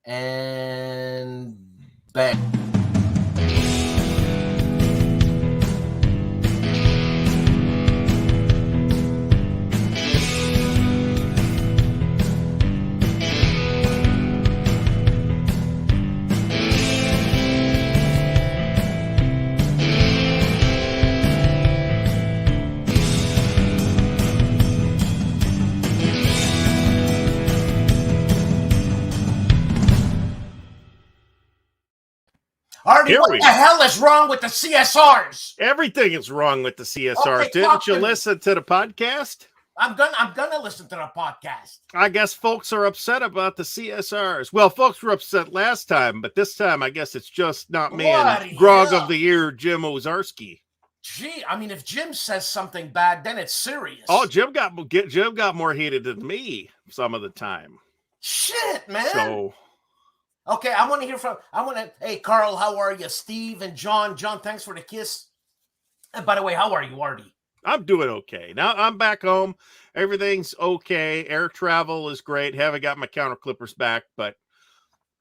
And bang. Artie, what the hell is wrong with the CSRs? Everything is wrong with the CSRs. Okay, didn't you listen to the podcast? I'm gonna listen to the podcast. I guess folks are upset about the CSRs. Well, folks were upset last time, but this time I guess it's just not me and Grog of the Year, Jim Ozarski. Gee, I mean, if Jim says something bad, then it's serious. Oh, Jim got more heated than me some of the time. Shit, man. So. Okay, hey, Carl, how are you? Steve and John. John, thanks for the kiss. And by the way, how are you, Artie? I'm doing okay. Now I'm back home. Everything's okay. Air travel is great. Haven't got my counter clippers back, but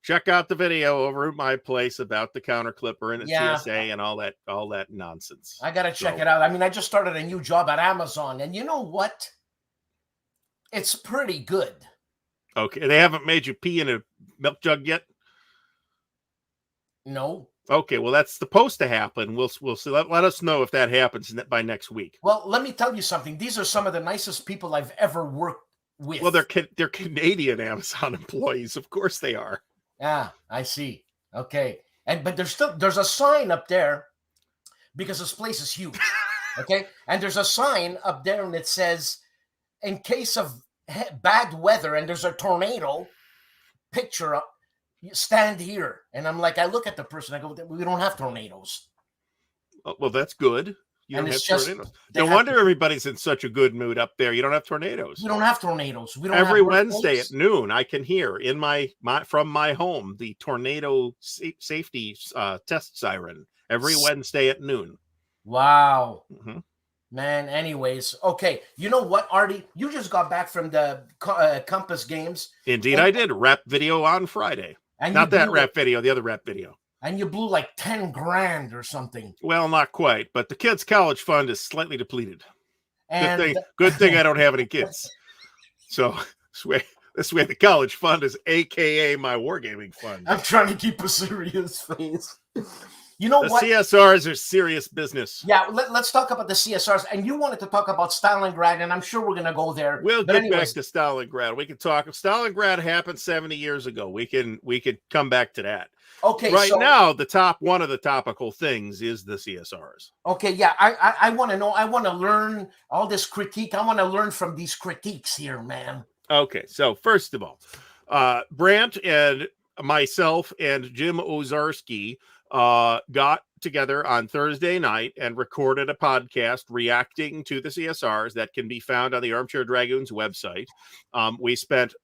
check out the video over at my place about the counter clipper and the TSA and all that nonsense. I got to check it out. I mean, I just started a new job at Amazon, and you know what? It's pretty good. Okay, they haven't made you pee in a milk jug yet? No. Okay, well, that's supposed to happen. We'll see. Let us know if that happens by next week. Well, let me tell you something. These are some of the nicest people I've ever worked with. Well, they're Canadian Amazon employees. Of course they are. Ah, I see. Okay. But there's a sign up there because this place is huge. Okay? And there's a sign up there and it says, in case of bad weather and there's a tornado, picture up, stand here. And I'm like, I look at the person, I go, we don't have tornadoes. Oh, well, that's good. You don't have tornadoes. No wonder everybody's in such a good mood up there. You don't have tornadoes. We don't have tornadoes. We don't Every Wednesday at noon, I can hear in from my home the tornado safety test siren every Wednesday at noon. Wow. Mm-hmm. Man, anyways, okay. You know what, Artie? You just got back from the Compass Games. Indeed, I did. Rap video on Friday. And not that rap video, the other rap video. And you blew like 10 grand or something. Well, not quite, but the kids' college fund is slightly depleted. And good thing I don't have any kids. So this way the college fund is AKA my wargaming fund. I'm trying to keep a serious face. You know what? The CSRs are serious business. Yeah, let's talk about the CSRs. And you wanted to talk about Stalingrad, and I'm sure we're going to go there. We'll get back to Stalingrad. We can talk. Stalingrad happened 70 years ago. We can come back to that. Okay. Right now, one of the topical things is the CSRs. Okay, yeah. I want to know. I want to learn all this critique. I want to learn from these critiques here, man. Okay, so first of all, Brant and myself and Jim Ozarski got together on Thursday night and recorded a podcast reacting to the CSRs that can be found on the Armchair Dragoons website. We spent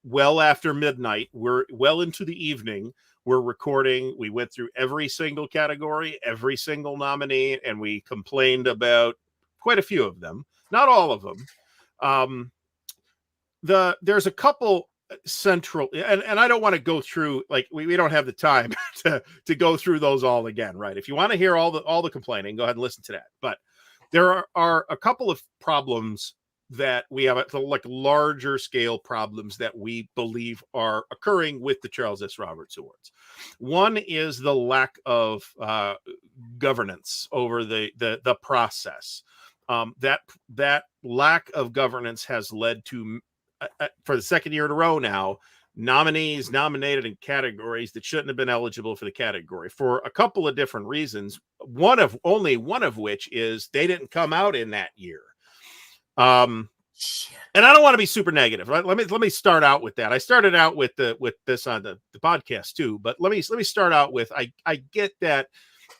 well after midnight. We're well into the evening. We're recording. We went through every single category, every single nominee, and we complained about quite a few of them. Not all of them. There's a couple central, and I don't want to go through, like, we don't have the time to go through those all again, right? If you want to hear all the complaining, go ahead and listen to that. But there are a couple of problems that we have, like larger scale problems that we believe are occurring with the Charles S. Roberts Awards. One is the lack of governance over the process. That lack of governance has led to, for the second year in a row now, nominees nominated in categories that shouldn't have been eligible for the category for a couple of different reasons. Only one of which is they didn't come out in that year. And I don't want to be super negative, right? Let me start out with that. I started out with this on the podcast too, but let me start out with, I get that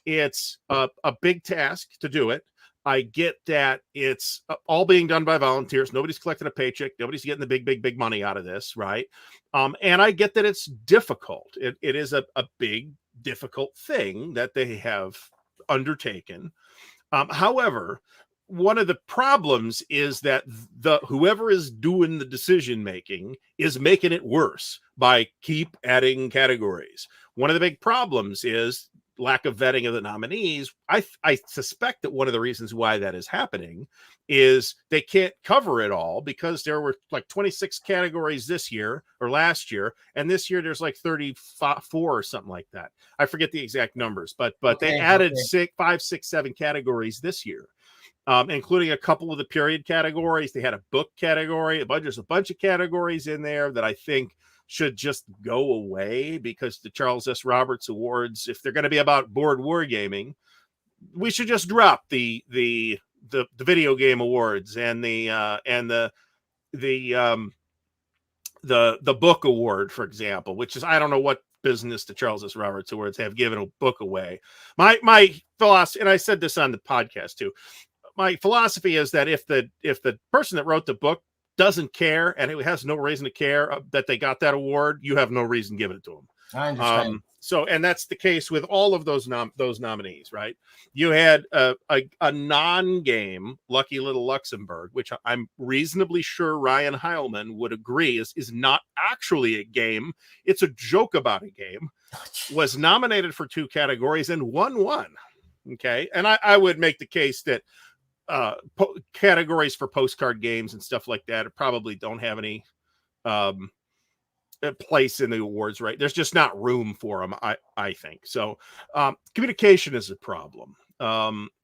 it's a big task to do it. I get that it's all being done by volunteers. Nobody's collecting a paycheck. Nobody's getting the big money out of this, right? And I get that it's difficult. It is a big, difficult thing that they have undertaken. However, one of the problems is that whoever is doing the decision making is making it worse by keep adding categories. One of the big problems is lack of vetting of the nominees. I suspect that one of the reasons why that is happening is they can't cover it all, because there were like 26 categories this year or last year, and this year there's like 34 or something like that. I forget the exact numbers, but they added 5, 6, 7 categories this year. Including a couple of the period categories. They had a book category. There's a bunch of categories in there that I think should just go away, because the Charles S. Roberts Awards, if they're going to be about board wargaming, we should just drop the video game awards and the book award, for example, which is, I don't know what business the Charles S. Roberts Awards have given a book away. My philosophy, and I said this on the podcast too, my philosophy is that if the person that wrote the book doesn't care, and it has no reason to care that they got that award, you have no reason giving it to them. I understand. So, and that's the case with all of those nominees, right? You had a non-game Lucky Little Luxembourg, which I'm reasonably sure Ryan Heilman would agree is not actually a game. It's a joke about a game. Was nominated for 2 categories and won 1. Okay, and I would make the case that categories for postcard games and stuff like that probably don't have any place in the awards, right? There's just not room for them, I think. So communication is a problem.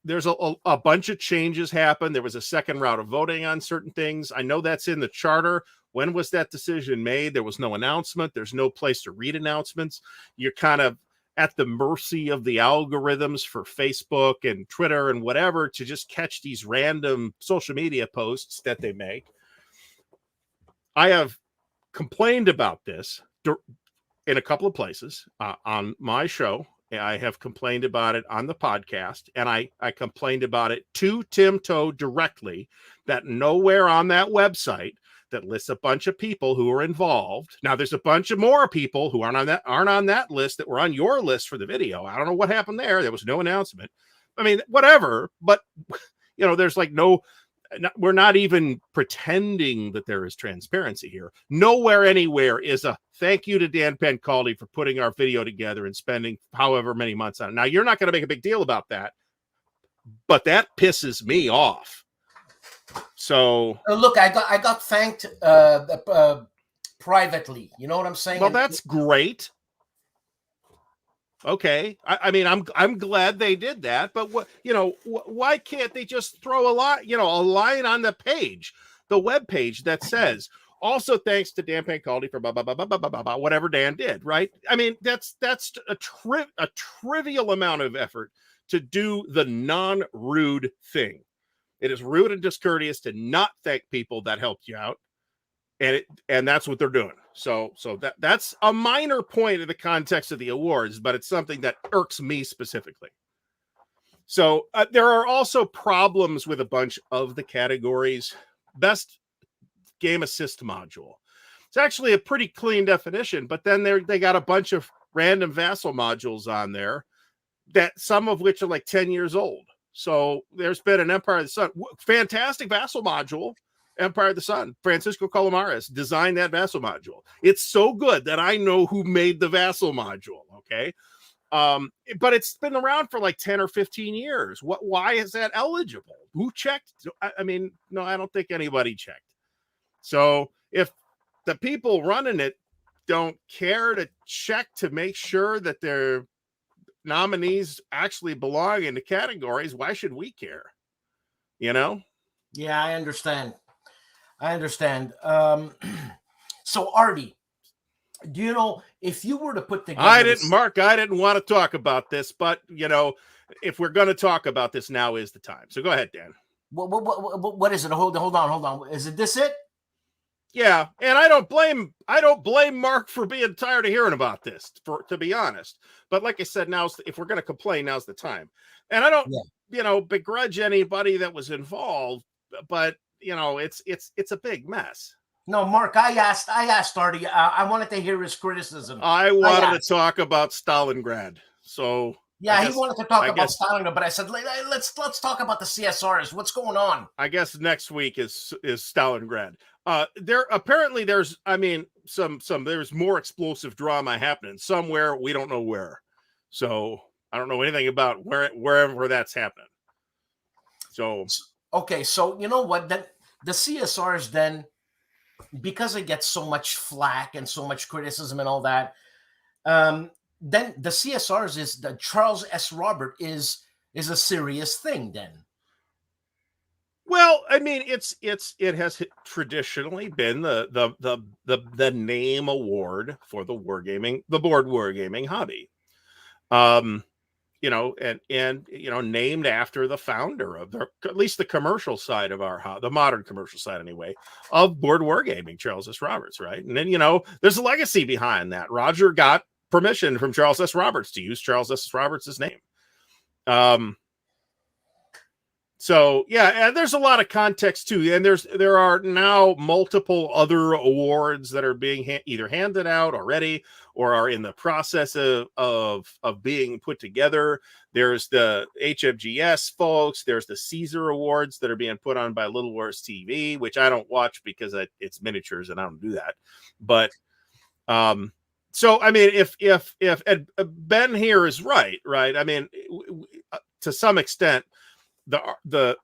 There's a bunch of changes happened. There was a second round of voting on certain things. I know that's in the charter. When was that decision made? There was no announcement. There's no place to read announcements. You're kind of at the mercy of the algorithms for Facebook and Twitter and whatever to just catch these random social media posts that they make. I have complained about this in a couple of places on my show. I have complained about it on the podcast, and I complained about it to Tim Toe directly, that nowhere on that website that lists a bunch of people who are involved. Now, there's a bunch of more people who aren't on that list that were on your list for the video. I don't know what happened there. There was no announcement. I mean, whatever. But, there's like we're not even pretending that there is transparency here. Nowhere, anywhere is a thank you to Dan Pencaldi for putting our video together and spending however many months on it. Now, you're not going to make a big deal about that, but that pisses me off. So look, I got thanked privately. You know what I'm saying? Well, that's great. Okay, I mean, I'm glad they did that, but why can't they just throw a line on the page, the web page that says, also thanks to Dan Pencaldi for blah, blah, blah, blah, blah, blah, blah, whatever Dan did, right? I mean, that's a trivial amount of effort to do the non-rude thing. It is rude and discourteous to not thank people that helped you out, and that's what they're doing. So that's a minor point in the context of the awards, but it's something that irks me specifically. So there are also problems with a bunch of the categories. Best game assist module. It's actually a pretty clean definition, but then they got a bunch of random vassal modules on there, that some of which are like 10 years old. So there's been an Empire of the Sun, fantastic vassal module, Empire of the Sun. Francisco Calomares designed that vassal module. It's so good that I know who made the vassal module. Okay. But it's been around for like 10 or 15 years. Why is that eligible? Who checked? I mean, no, I don't think anybody checked. So if the people running it don't care to check to make sure that their nominees actually belong in the categories, why should we care? Yeah, I understand. So Artie, do you know, if you were to put together I didn't want to talk about this, but if we're going to talk about this, now is the time. So go ahead, Dan. What is it? Hold on. Is it this it? Yeah, and I don't blame Mark for being tired of hearing about this, to be honest. But like I said, if we're going to complain, now's the time. And I don't, begrudge anybody that was involved, but it's a big mess. No, Mark, I asked Artie. I wanted to hear his criticism. I wanted to talk about Stalingrad. So Yeah, he wanted to talk I about guess styling, but I said let's talk about the CSRs. What's going on? I guess next week is Stalingrad. There apparently there's there's more explosive drama happening somewhere, we don't know where. So I don't know anything about wherever that's happening. So okay, so you know what? Then the CSRs then, because it gets so much flack and so much criticism and all that, then the CSRs is the Charles S. Robert is a serious thing then. well, I mean, it has traditionally been the name award for the board wargaming hobby. You know, and you know, named after the founder of at least the commercial side of the modern commercial side anyway, of board wargaming, Charles S. Roberts, right? And then, you know, there's a legacy behind that. Roger got permission from Charles S. Roberts to use Charles S. Roberts' name. So yeah, and there's a lot of context too, and there are now multiple other awards that are being either handed out already or are in the process of being put together. There's the HFGS folks. There's the Caesar Awards that are being put on by Little Wars TV, which I don't watch because it's miniatures and I don't do that. But so I mean, if Ben here is right, I mean, to some extent, the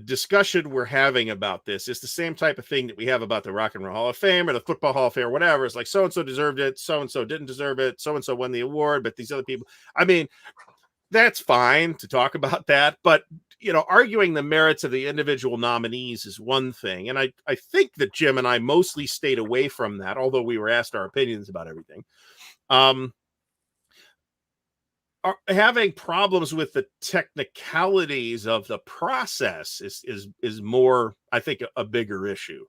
discussion we're having about this is the same type of thing that we have about the Rock and Roll Hall of Fame or the Football Hall of Fame or whatever. It's like so-and-so deserved it, so-and-so didn't deserve it, so-and-so won the award, but these other people, I mean, that's fine to talk about that, but you know, arguing the merits of the individual nominees is one thing. And I think that Jim and I mostly stayed away from that, although we were asked our opinions about everything. Having problems with the technicalities of the process is more, I think, a bigger issue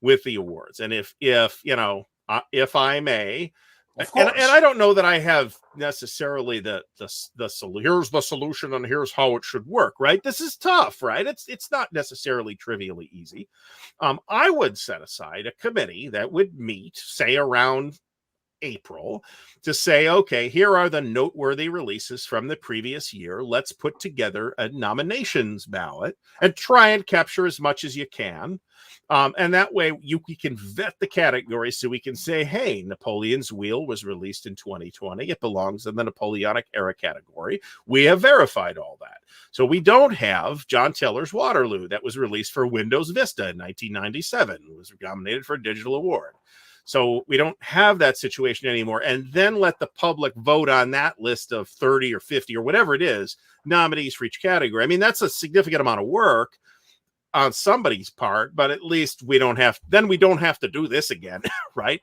with the awards. And if you know, if I may, and I don't know that I have necessarily here's the solution and here's how it should work, right? This is tough, right? It's not necessarily trivially easy. I would set aside a committee that would meet, say, around April, to say, okay, here are the noteworthy releases from the previous year. Let's put together a nominations ballot and try and capture as much as you can. And that way we can vet the categories so we can say, hey, Napoleon's Wheel was released in 2020. It belongs in the Napoleonic era category. We have verified all that. So we don't have John Taylor's Waterloo that was released for Windows Vista in 1997. It was nominated for a digital award. So we don't have that situation anymore. And then let the public vote on that list of 30 or 50 or whatever it is, nominees for each category. I mean, that's a significant amount of work on somebody's part, but at least we don't have to do this again, right?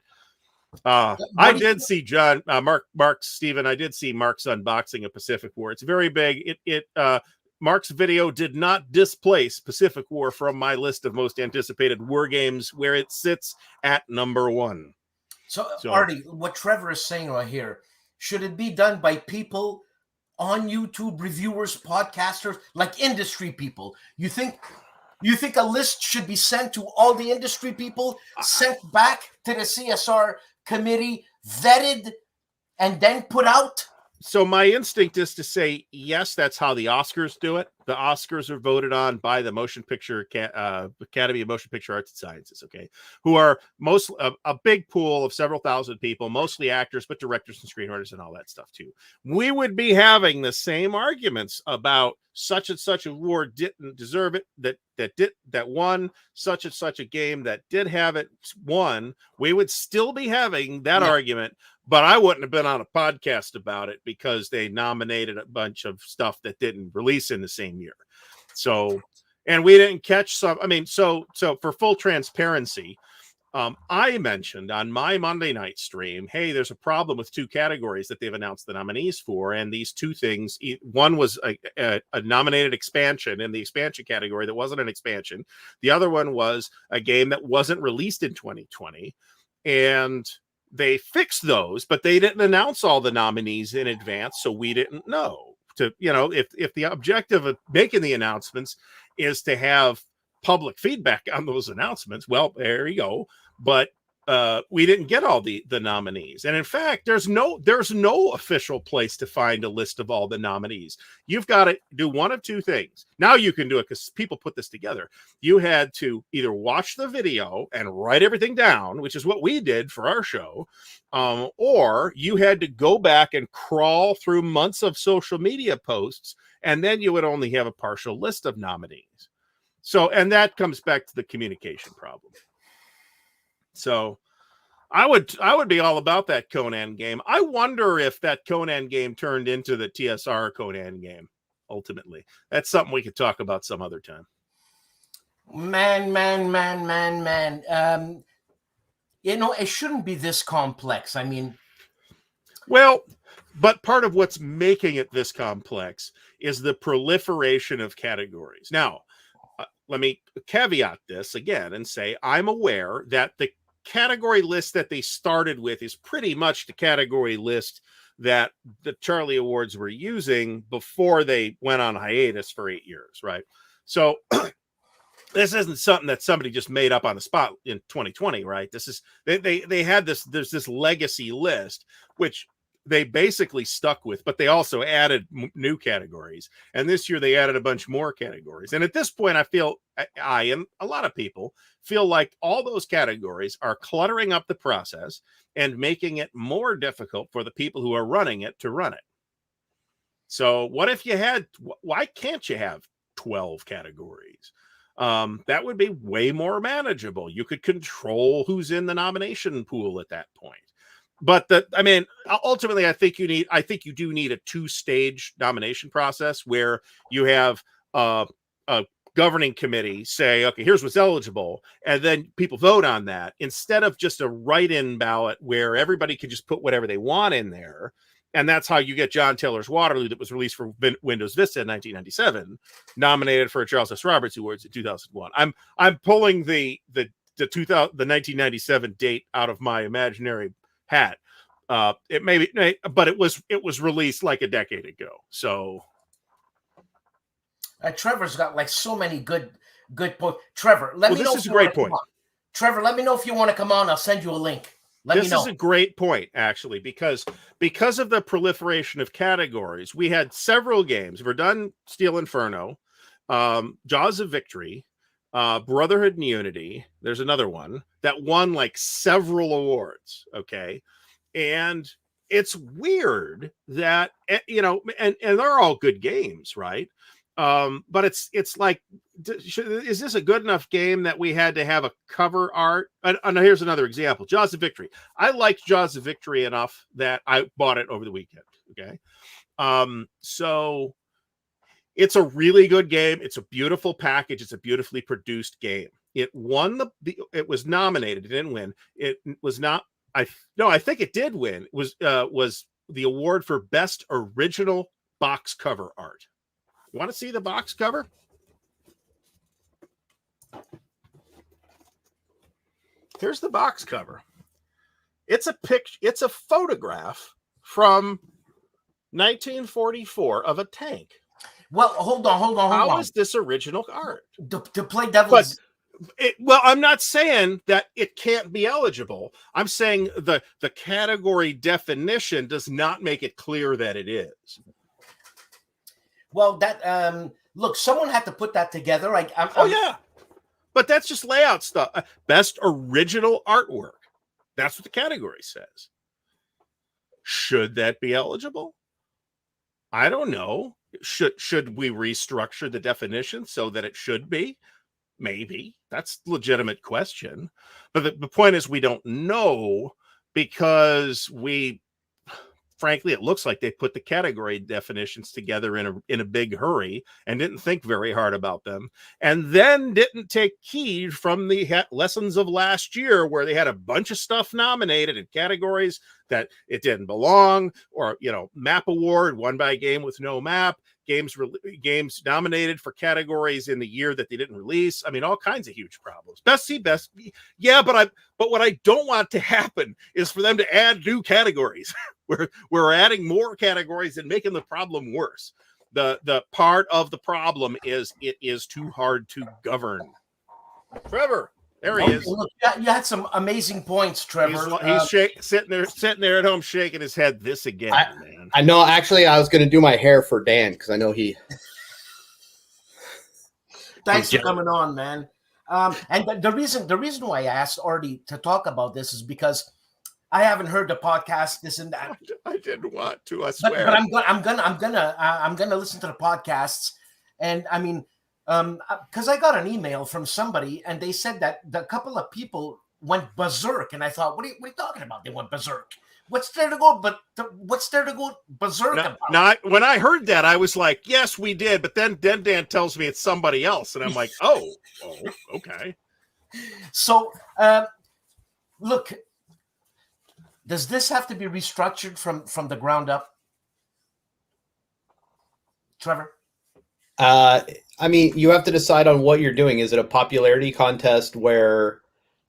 I did see Stephen, I did see Mark's unboxing of Pacific War. It's very big. Mark's video did not displace Pacific War from my list of most anticipated war games, where it sits at number 1. So Artie, what Trevor is saying right here, should it be done by people on YouTube, reviewers, podcasters, like industry people? You think a list should be sent to all the industry people, sent back to the CSR committee, vetted, and then put out? So my instinct is to say, yes, that's how the Oscars do it. The Oscars are voted on by the Motion Picture Academy of Motion Picture Arts and Sciences, okay, who are a big pool of several thousand people, mostly actors, but directors and screenwriters and all that stuff too. We would be having the same arguments about such and such award didn't deserve it, that won, such and such a game that did have it won. We would still be having that argument. But I wouldn't have been on a podcast about it because they nominated a bunch of stuff that didn't release in the same year. So, and we didn't catch some. I mean, so for full transparency, I mentioned on my Monday night stream, hey, there's a problem with 2 categories that they've announced the nominees for. And these 2 things, one was a nominated expansion in the expansion category that wasn't an expansion. The other one was a game that wasn't released in 2020. And they fixed those, but they didn't announce all the nominees in advance, so we didn't know. If the objective of making the announcements is to have public feedback on those announcements, well, there you go. But we didn't get all the nominees. And in fact, there's no official place to find a list of all the nominees. You've got to do one of two things. Now you can do it because people put this together. You had to either watch the video and write everything down, which is what we did for our show, or you had to go back and crawl through months of social media posts, and then you would only have a partial list of nominees. So, and that comes back to the communication problem. So I would be all about that Conan game. I wonder if that Conan game turned into the TSR Conan game ultimately. That's something we could talk about some other time. Man. You know, it shouldn't be this complex. I mean, well, but part of what's making it this complex is the proliferation of categories. Now, let me caveat this again and say I'm aware that the category list that they started with is pretty much the category list that the Charlie Awards were using before they went on hiatus for 8 years, right? So this isn't something that somebody just made up on the spot in 2020, right? This is they had this, there's this legacy list which they basically stuck with, but they also added new categories. And this year they added a bunch more categories. And at this point, I feel I and a lot of people feel like all those categories are cluttering up the process and making it more difficult for the people who are running it to run it. So what if you had, why can't you have 12 categories? That would be way more manageable. You could control who's in the nomination pool at that point. But I mean, ultimately, I think you do need a two-stage nomination process where you have a governing committee say, okay, here's what's eligible, and then people vote on that instead of just a write-in ballot where everybody can just put whatever they want in there. And that's how you get John Taylor's Waterloo, that was released for Windows Vista in 1997, nominated for a Charles S. Roberts Awards in 2001. I'm pulling the 1997 date out of my imaginary hat. It may be, but it was released like a decade ago. So Trevor's got like so many good points. Trevor, let me know. This is a great point. Trevor, let me know if you want to come on. I'll send you a link. This is a great point, actually, because of the proliferation of categories, we had several games. Verdun, Steel Inferno, Jaws of Victory, Brotherhood and Unity. There's another one that won like several awards. Okay. And it's weird that, you know, and they're all good games, right? But it's like, is this a good enough game that we had to have a cover art? And here's another example: Jaws of Victory. I liked Jaws of Victory enough that I bought it over the weekend. Okay, so it's a really good game. It's a beautiful package. It's a beautifully produced game. It won it was nominated. It didn't win. It was not. I think it did win. It was the award for best original box cover art. You want to see the box cover? Here's the box cover. It's a picture. It's a photograph from 1944 of a tank. Well, hold on. How is this original art? To play devil's... Well, I'm not saying that it can't be eligible. I'm saying the category definition does not make it clear that it is. Well, that look, someone had to put that together. Yeah, but that's just layout stuff. Best original artwork. That's what the category says. Should that be eligible? I don't know. Should we restructure the definition so that it should be? Maybe. That's a legitimate question. But the point is, we don't know because frankly, it looks like they put the category definitions together in a big hurry and didn't think very hard about them, and then didn't take heed from the lessons of last year where they had a bunch of stuff nominated in categories that it didn't belong, or, you know, map award won by a game with no map, games nominated for categories in the year that they didn't release. I mean, all kinds of huge problems. Best. Yeah, but what I don't want to happen is for them to add new categories. We're adding more categories and making the problem worse. The part of the problem is it is too hard to govern. Trevor, There he is. Look, you had some amazing points, Trevor. He's sitting there at home shaking his head. This again, man. I know. Actually, I was going to do my hair for Dan because I know he. Thanks for coming on, man. And the reason why I asked Artie to talk about this is because I haven't heard the podcast, this and that. I didn't want to. I swear. But I'm gonna listen to the podcasts, and I mean, because I got an email from somebody, and they said that the couple of people went berserk, and I thought, what are you talking about? They went berserk. What's there to go? What's there to go berserk about? Now, when I heard that, I was like, yes, we did. But then Dan tells me it's somebody else, and I'm like, oh, okay. So, look, does this have to be restructured from the ground up, Trevor? I mean, you have to decide on what you're doing. Is it a popularity contest where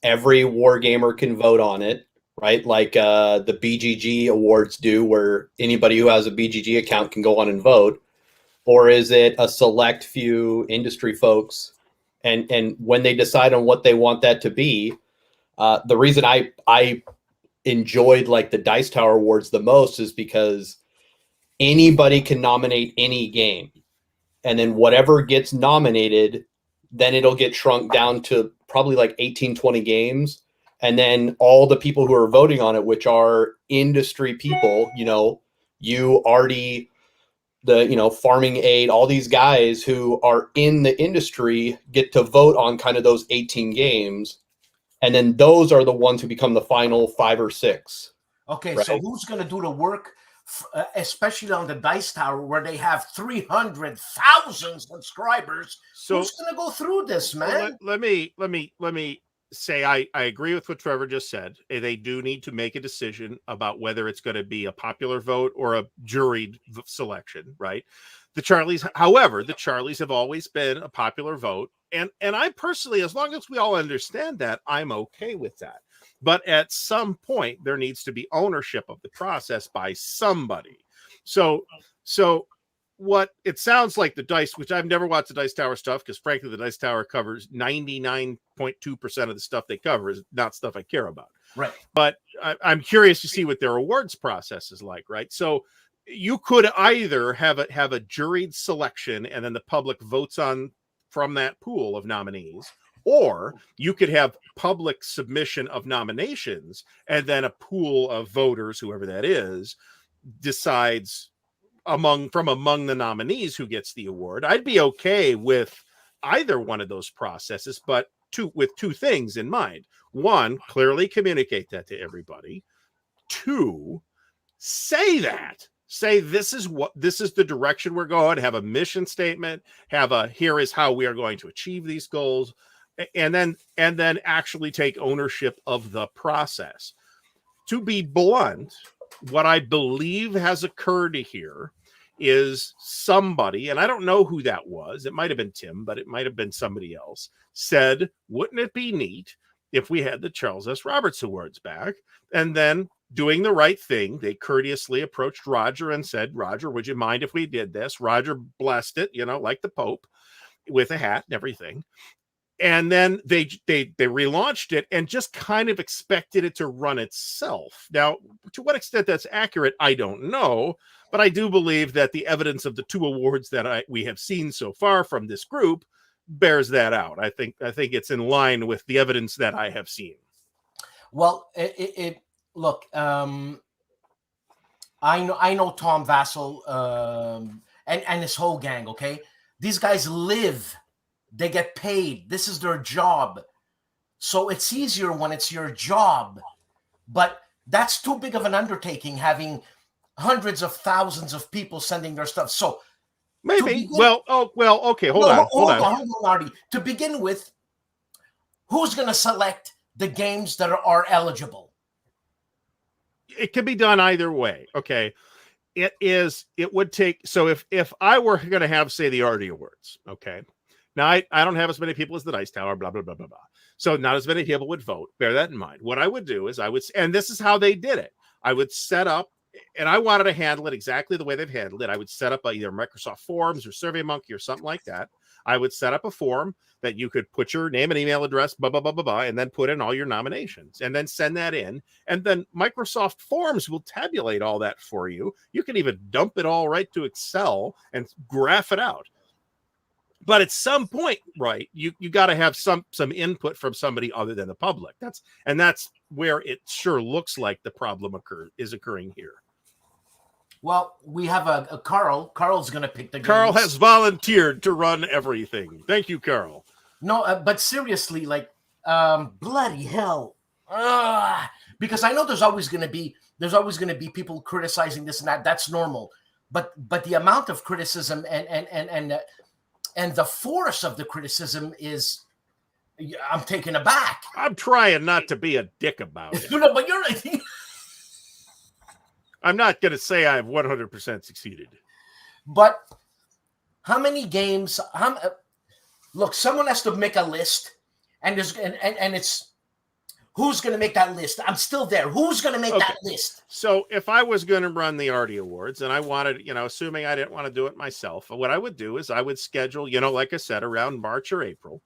every wargamer can vote on it, right? Like the BGG awards do, where anybody who has a BGG account can go on and vote? Or is it a select few industry folks? And when they decide on what they want that to be, the reason I enjoyed like the Dice Tower Awards the most is because anybody can nominate any game. And then whatever gets nominated, then it'll get shrunk down to probably like 18, 20 games. And then all the people who are voting on it, which are industry people, you already, Farming Aid, all these guys who are in the industry get to vote on kind of those 18 games. And then those are the ones who become the final 5 or 6. Okay, right? So who's going to do the work, especially on the Dice Tower, where they have 300,000 subscribers? So who's going to go through this, man? Let me say I agree with what Trevor just said. They do need to make a decision about whether it's going to be a popular vote or a juried selection, right? However, the Charlies have always been a popular vote. And I personally, as long as we all understand that, I'm okay with that. But at some point, there needs to be ownership of the process by somebody. So what it sounds like the Dice, which I've never watched the Dice Tower stuff, because frankly, the Dice Tower covers 99.2% of the stuff they cover is not stuff I care about. Right. But I'm curious to see what their awards process is like, right? So you could either have a juried selection and then the public votes on from that pool of nominees, or you could have public submission of nominations and then a pool of voters, whoever that is, decides among the nominees who gets the award. I'd be okay with either one of those processes, but with two things in mind. One, clearly communicate that to everybody. Two, say this is the direction we're going, have a mission statement, here is how we are going to achieve these goals, and then actually take ownership of the process. To be blunt, what I believe has occurred here is somebody, and I don't know who that was, it might have been Tim, but it might have been somebody else, said, wouldn't it be neat if we had the Charles S. Roberts Awards back? And then, doing the right thing, they courteously approached Roger and said, Roger, would you mind if we did this? Roger blessed it, like the Pope, with a hat and everything. And then they relaunched it and just kind of expected it to run itself. Now, to what extent that's accurate, I don't know, but I do believe that the evidence of the 2 awards that we have seen so far from this group bears that out. I think it's in line with the evidence that I have seen. Well, look, I know Tom Vassell and his whole gang. Okay, these guys live. They get paid. This is their job. So it's easier when it's your job. But that's too big of an undertaking, having hundreds of thousands of people sending their stuff. So maybe. Okay. Hold on, Artie. To begin with, who's going to select the games that are eligible? It can be done either way. Okay. It would take. So if I were going to have, say, the Artie Awards, okay. Now, I don't have as many people as the Dice Tower, blah, blah, blah, blah, blah. So not as many people would vote. Bear that in mind. What I would do is and this is how they did it. I would set up, and I wanted to handle it exactly the way they've handled it. I would set up either Microsoft Forms or SurveyMonkey or something like that. I would set up a form that you could put your name and email address, blah, blah, blah, blah, blah, and then put in all your nominations and then send that in. And then Microsoft Forms will tabulate all that for you. You can even dump it all right to Excel and graph it out. But at some point, right, you got to have some input from somebody other than the public. That's where it sure looks like the problem is occurring here. Well, we have a Carl. Carl's going to pick the games. Carl has volunteered to run everything. Thank you, Carl. No, but seriously, like, bloody hell. Because I know there's always going to be people criticizing this and that. That's normal. But the amount of criticism and the force of the criticism is, I'm taken aback. I'm trying not to be a dick about it. No, but you're. I'm not going to say I've 100% succeeded. But how many games? Look, someone has to make a list, and it's who's going to make that list? I'm still there. Who's going to make that list? So if I was going to run the ARDWULF Awards and I wanted, assuming I didn't want to do it myself, what I would do is I would schedule, like I said, around March or April,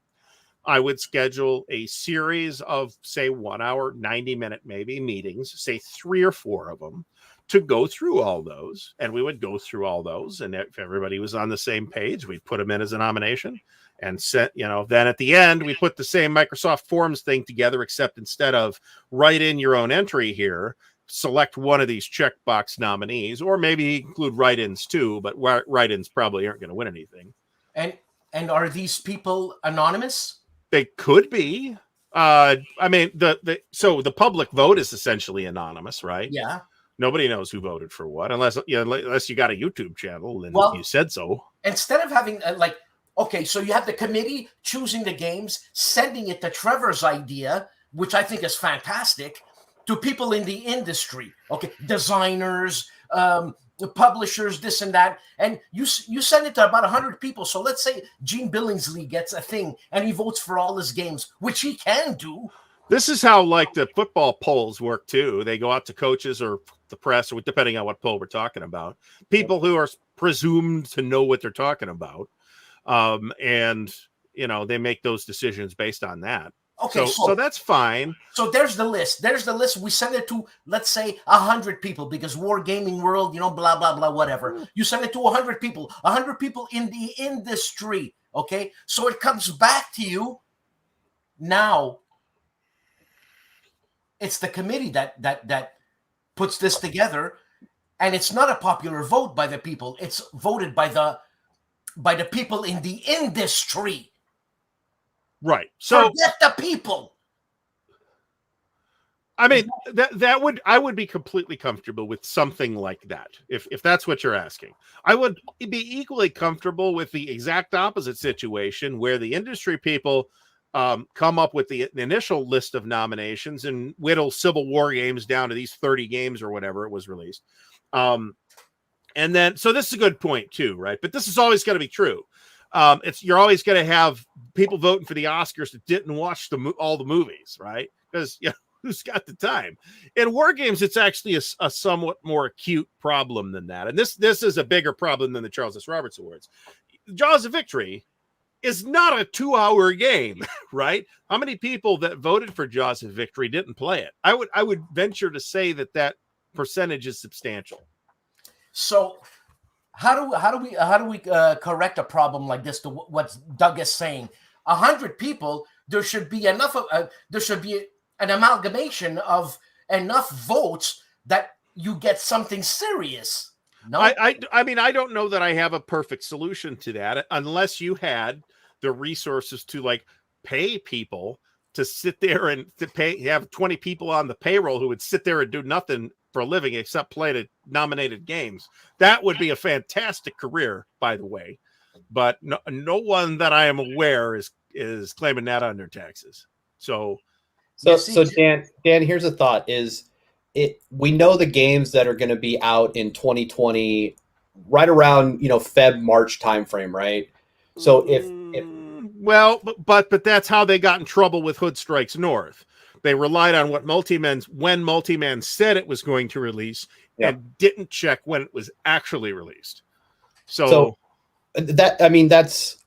I would schedule a series of, say, 1 hour, 90-minute maybe meetings, say 3 or 4 of them, to go through all those. And we would go through all those. And if everybody was on the same page, we'd put them in as a nomination and set, then at the end, we put the same Microsoft Forms thing together, except instead of write in your own entry here, select one of these checkbox nominees, or maybe include write-ins too, but write-ins probably aren't going to win anything. And are these people anonymous? They could be. I mean, so the public vote is essentially anonymous, right? Yeah. Nobody knows who voted for what, unless you got a YouTube channel and you said so. Instead of having okay, so you have the committee choosing the games, sending it to Trevor's idea, which I think is fantastic, to people in the industry. Okay, designers, publishers, this and that, and you send it to about 100 people. So let's say Gene Billingsley gets a thing and he votes for all his games, which he can do. This is how the football polls work too. They go out to coaches or the press, or depending on what poll we're talking about, people who are presumed to know what they're talking about, and they make those decisions based on that. Okay, so that's fine. So there's the list. We send it to, let's say, 100 people, because Wargaming World, blah blah blah, whatever. You send it to 100 people in the industry. Okay, so it comes back to you now. It's the committee that puts this together, and it's not a popular vote by the people. It's voted by the people in the industry. Right. So forget the people. I mean, I would be completely comfortable with something like that. If that's what you're asking, I would be equally comfortable with the exact opposite situation where the industry people come up with the initial list of nominations and whittle Civil War games down to these 30 games or whatever it was released. And then, so this is a good point too, right? But this is always going to be true. You're always going to have people voting for the Oscars that didn't watch all the movies, right? Because who's got the time? In war games, it's actually a somewhat more acute problem than that. And this is a bigger problem than the Charles S. Roberts Awards. Jaws of Victory is not a 2-hour game, right? How many people that voted for Jaws of Victory didn't play it? I would venture to say that percentage is substantial. So how do we correct a problem like this? To what Doug is saying, 100 people, there should be enough of there should be an amalgamation of enough votes that you get something serious. No, I mean, I don't know that I have a perfect solution to that, unless you had the resources to pay people to sit there and have 20 people on the payroll who would sit there and do nothing for a living except play the nominated games. That would be a fantastic career, by the way. But no one that I am aware is claiming that on their taxes. So Dan, here's a thought: we know the games that are going to be out in 2020, right around Feb March timeframe, right? So but that's how they got in trouble with Hood Strikes North. They relied on when Multiman said it was going to release, and didn't check when it was actually released. So that's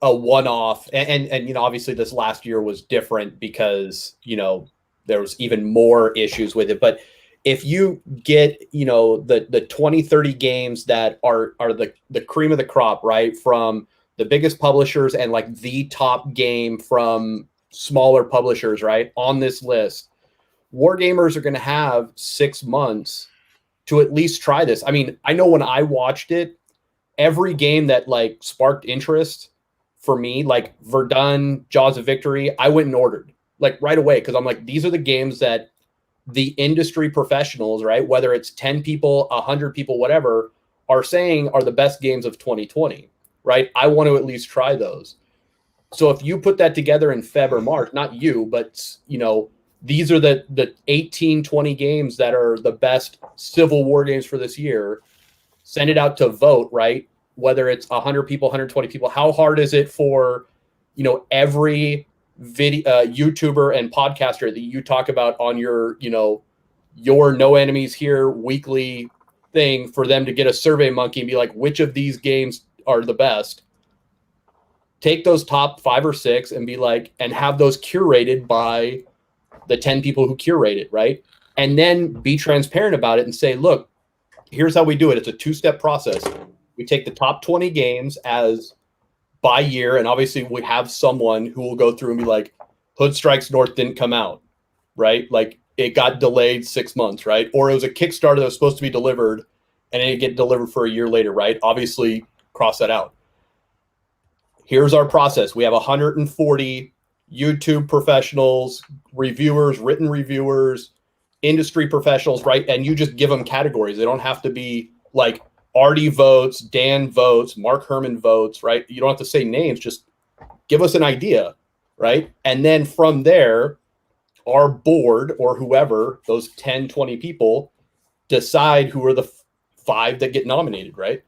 a one-off, and you know, obviously this last year was different because, you know, there was even more issues with it. But if you get, you know, the 20, 30 games that are the cream of the crop, right, from the biggest publishers and like the top game from smaller publishers, right, on this list, wargamers are going to have 6 months to at least try this. I mean, I know when I watched it, every game that like sparked interest for me, like Verdun, Jaws of Victory, I went and ordered like right away, because I'm like, these are the games that the industry professionals, right, whether it's 10 people, 100 people, whatever, are saying are the best games of 2020, right? I want to at least try those. So if you put that together in Feb or March, not you, but, you know, these are the 18, 20 games that are the best Civil War games for this year, send it out to vote, right? Whether it's 100 people, 120 people, how hard is it for, you know, every video YouTuber and podcaster that you talk about on your, you know, your No Enemies Here weekly thing, for them to get a Survey Monkey and be like, which of these games are the best? Take those top 5 or 6 and be like, and have those curated by the 10 people who curate it, right? And then be transparent about it and say, look, here's how we do it. It's a 2-step process. We take the top 20 games as by year, and obviously we have someone who will go through and be like, Hood Strikes North didn't come out, right? Like it got delayed 6 months, right? Or it was a Kickstarter that was supposed to be delivered and it get delivered for a year later, right? Obviously cross that out. Here's our process. We have 140 YouTube professionals, reviewers, written reviewers, industry professionals, right? And you just give them categories. They don't have to be like Artie votes, Dan votes, Mark Herman votes, right? You don't have to say names, just give us an idea, right? And then from there, our board or whoever, those 10, 20 people, decide who are the 5 that get nominated, right?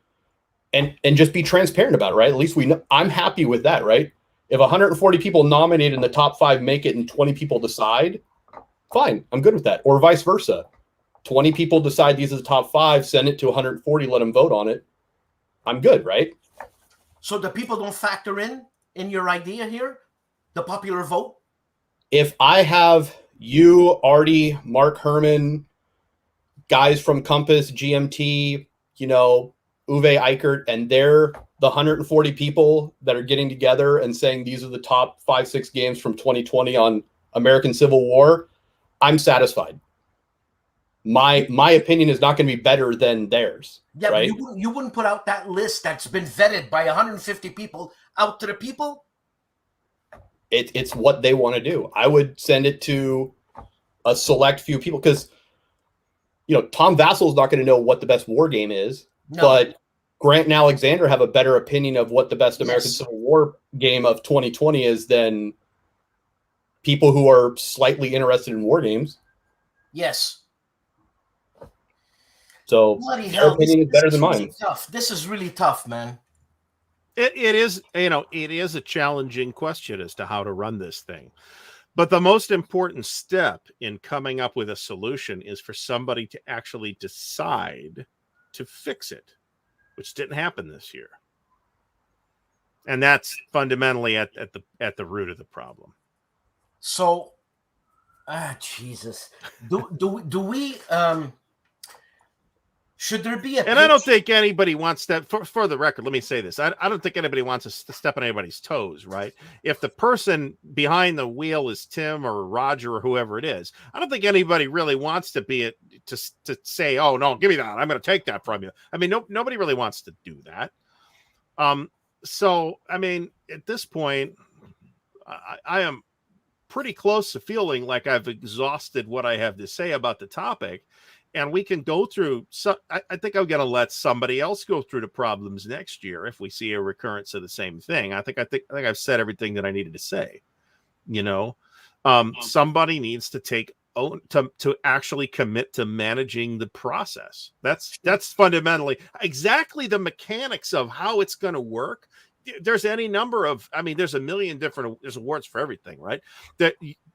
And just be transparent about it, right? At least we know. I'm happy with that, right? If 140 people nominated and the top 5 make it and 20 people decide, fine, I'm good with that. Or vice versa. 20 people decide these are the top 5, send it to 140, let them vote on it. I'm good, right? So the people don't factor in your idea here, the popular vote? If I have you, Artie, Mark Herman, guys from Compass, GMT, you know, Uwe Eichert, and they're the 140 people that are getting together and saying these are the top 5, 6 games from 2020 on American Civil War, I'm satisfied. My opinion is not going to be better than theirs. Yeah, right? but you wouldn't put out that list that's been vetted by 150 people out to the people? It's what they want to do. I would send it to a select few people because, you know, Tom Vassel's not going to know what the best war game is, but Grant and Alexander have a better opinion of what the best American Civil War game of 2020 is than people who are slightly interested in war games. Yes. So bloody their hell, opinion is better than really mine. tough. This is really tough, man. It is, you know, it is a challenging question as to how to run this thing. But the most important step in coming up with a solution is for somebody to actually decide to fix it, which didn't happen this year. And that's fundamentally at the root of the problem. So, Jesus, do we should there be a? And I don't think anybody wants that. For the record, let me say this: I don't think anybody wants to step on anybody's toes, right? If the person behind the wheel is Tim or Roger or whoever it is, I don't think anybody really wants to be to say, "Oh no, give me that! I'm going to take that from you." I mean, nobody really wants to do that. So I mean, at this point, I am pretty close to feeling like I've exhausted what I have to say about the topic. And we can go through. So I think I'm going to let somebody else go through the problems next year if we see a recurrence of the same thing. I think I've said everything that I needed to say. You know, somebody needs to to actually commit to managing the process. That's fundamentally exactly the mechanics of how it's going to work. There's any number of, I mean, there's a million different, there's awards for everything, right? That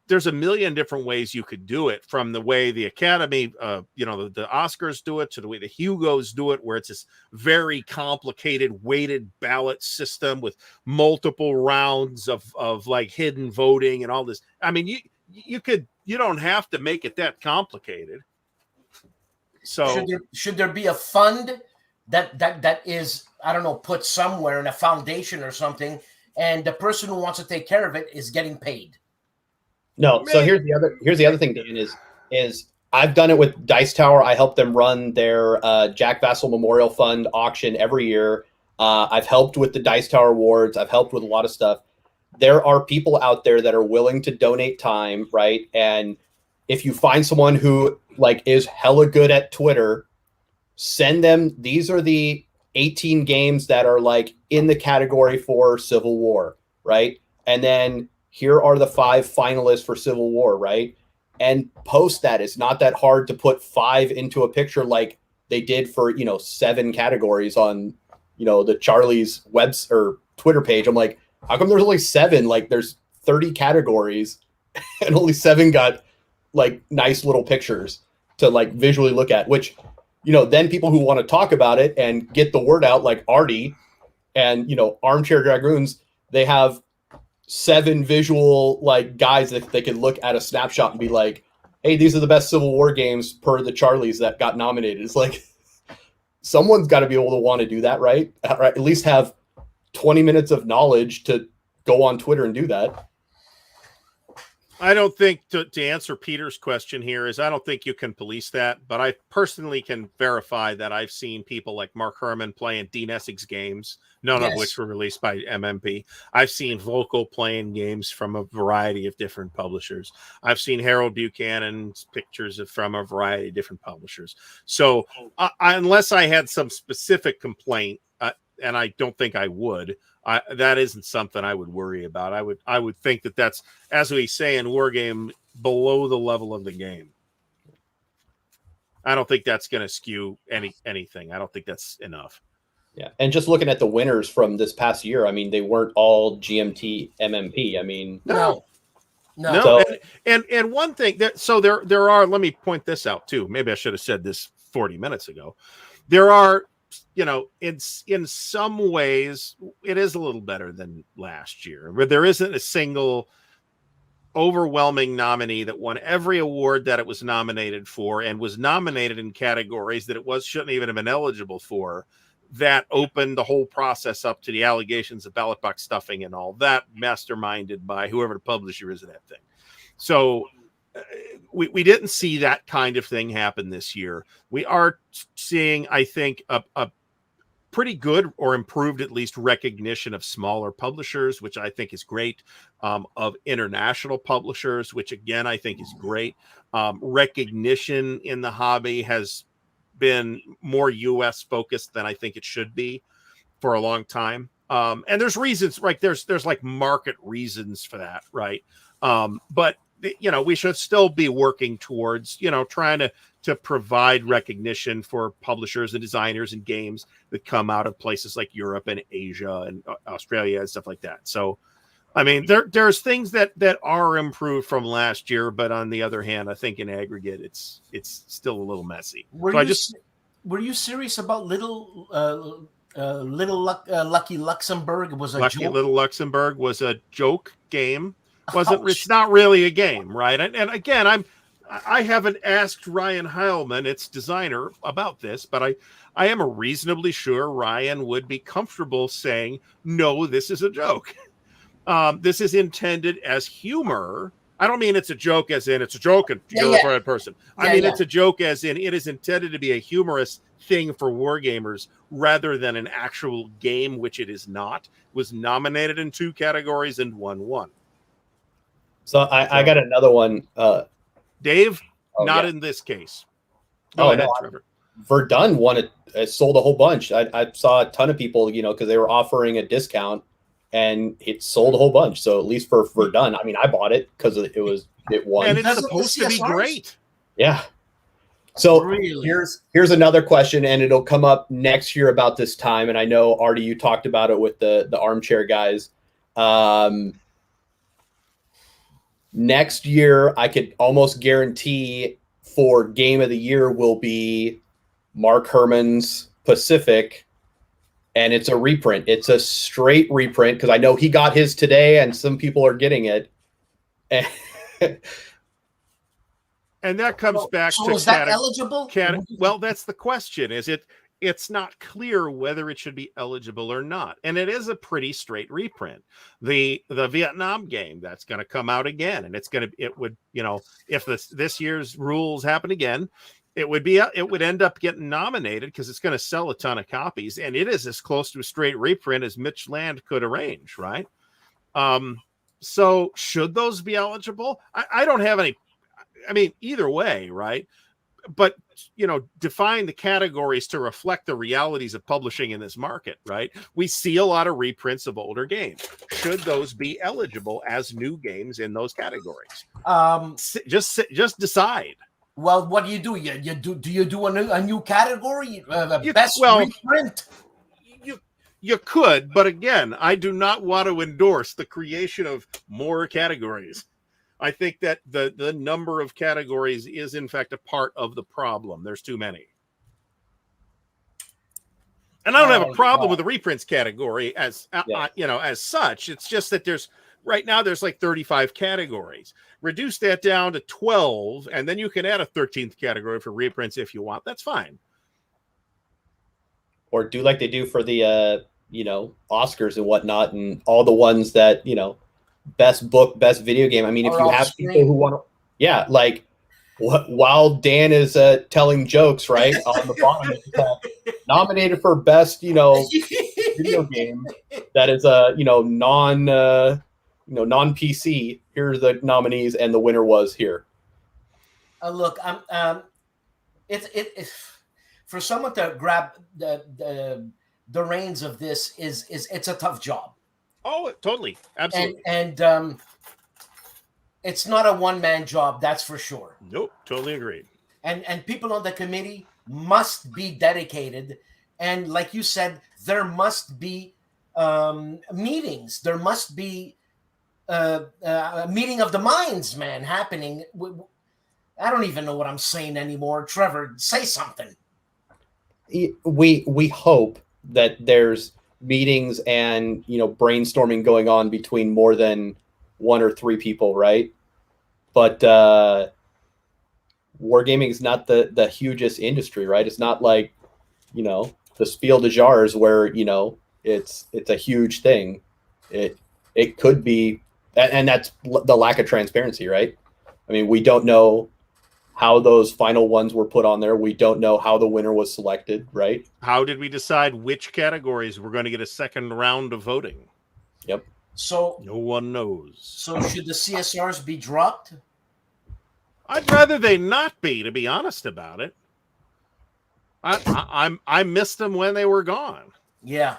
there's a million different ways you could do it, from the way the Academy, you know, the Oscars do it, to the way the Hugos do it, where it's this very complicated weighted ballot system with multiple rounds of like hidden voting and all this. I mean, you don't have to make it that complicated. So should there be a fund that is, I don't know, put somewhere in a foundation or something, and the person who wants to take care of it is getting paid? No. So here's the other thing, Dan, is I've done it with Dice Tower. I help them run their Jack Vassal Memorial Fund auction every year. I've helped with the Dice Tower Awards. I've helped with a lot of stuff. There are people out there that are willing to donate time, right? And if you find someone who like is hella good at Twitter, send them. These are the 18 games that are like in the category for Civil War, right? And then here are the 5 finalists for Civil War, right? And post that. It's not that hard to put 5 into a picture like they did for, 7 categories on, the Charlie's webs or Twitter page. I'm like, how come there's only 7? Like there's 30 categories and only 7 got like nice little pictures to like visually look at, which, then people who want to talk about it and get the word out, like Artie and, Armchair Dragoons, they have 7 visual like guys that they can look at a snapshot and be like, hey, these are the best Civil War games per the Charlies that got nominated. It's like, someone's got to be able to want to do that, right? At least have 20 minutes of knowledge to go on Twitter and do that. I don't think, to answer Peter's question here, is I don't think you can police that, but I personally can verify that I've seen people like Mark Herman playing Dean Essex games, none of which were released by MMP. I've seen Vocal playing games from a variety of different publishers. I've seen Harold Buchanan's pictures from a variety of different publishers. So unless I had some specific complaint, and I don't think I would, that isn't something I would worry about. I would think that that's, as we say in Wargame, below the level of the game. I don't think that's going to skew anything. I don't think that's enough. Yeah, and just looking at the winners from this past year, I mean, they weren't all GMT MMP. I mean, no. So, and one thing that, so there are. Let me point this out too. Maybe I should have said this 40 minutes ago. There are, in some ways, it is a little better than last year, where there isn't a single overwhelming nominee that won every award that it was nominated for, and was nominated in categories that it shouldn't even have been eligible for, that opened the whole process up to the allegations of ballot box stuffing and all that, masterminded by whoever the publisher is of that thing. So we didn't see that kind of thing happen this year. We are seeing, I think, a pretty good, or improved at least, recognition of smaller publishers, which I think is great, of international publishers, which again I think is great. Recognition in the hobby has been more US focused than I think it should be for a long time. And there's reasons, right? There's like market reasons for that, right? But we should still be working towards, trying to provide recognition for publishers and designers and games that come out of places like Europe and Asia and Australia and stuff like that. So, I mean, there's things that are improved from last year, but on the other hand, I think in aggregate, it's still a little messy. Were you serious about Little Lucky Luxembourg? Was a Lucky joke? Little Luxembourg was a joke game. It's not really a game, right? And again, I haven't asked Ryan Heilman, its designer, about this, but I am reasonably sure Ryan would be comfortable saying, no, this is a joke. This is intended as humor. I don't mean it's a joke as in it's a joke and you're the right person. I mean, it's a joke as in it is intended to be a humorous thing for wargamers rather than an actual game, which it is not. It was nominated in 2 categories and won 1. So I got another one. Dave, not in this case. Go ahead, Trevor. Verdun won it, sold a whole bunch. I saw a ton of people, because they were offering a discount, and it sold a whole bunch. So at least for Verdun, I mean, I bought it because it won. And it's supposed to be great. Yeah. So really? here's another question, and it'll come up next year about this time. And I know, Artie, you talked about it with the armchair guys. Next year, I could almost guarantee for Game of the Year will be Mark Herman's Pacific, and it's a reprint. It's a straight reprint because I know he got his today, and some people are getting it. And that comes back so to is that eligible? Well, that's the question. It's not clear whether it should be eligible or not. And it is a pretty straight reprint. The Vietnam game that's going to come out again, and it would, if this year's rules happen again, it would end up getting nominated because it's going to sell a ton of copies, and it is as close to a straight reprint as Mitch Land could arrange, right? So should those be eligible? I don't have any. I mean, either way, right? But, define the categories to reflect the realities of publishing in this market, right? We see a lot of reprints of older games. Should those be eligible as new games in those categories? Just decide. Well, what do? Do you do a new category? Best reprint? You could, but again, I do not want to endorse the creation of more categories. I think that the number of categories is in fact a part of the problem. There's too many. And I don't have a problem with the reprints category as such. It's just that right now there's like 35 categories. Reduce that down to 12, and then you can add a 13th category for reprints if you want. That's fine. Or do like they do for the Oscars and whatnot, and all the ones that best book, best video game. I mean, if you have people who want to, like while Dan is telling jokes, right on the bottom, nominated for best, video game that is non PC. Here's the nominees, and the winner was here. Look, it's for someone to grab the reins of this it's a tough job. Oh, totally. Absolutely. And it's not a one-man job, that's for sure. Nope, totally agreed. And people on the committee must be dedicated. And like you said, there must be meetings. There must be a meeting of the minds, man, happening. I don't even know what I'm saying anymore. Trevor, say something. We hope that there's meetings and brainstorming going on between more than one or three people, right? But wargaming is not the hugest industry, right? It's not like the Spiel des Jahres where it's a huge thing. It could be, and that's the lack of transparency, right? I mean, we don't know how those final ones were put on there. We don't know how the winner was selected, right? How did we decide which categories were going to get a second round of voting? Yep. So no one knows. So should the CSRs be dropped? I'd rather they not be, to be honest about it. I missed them when they were gone. Yeah.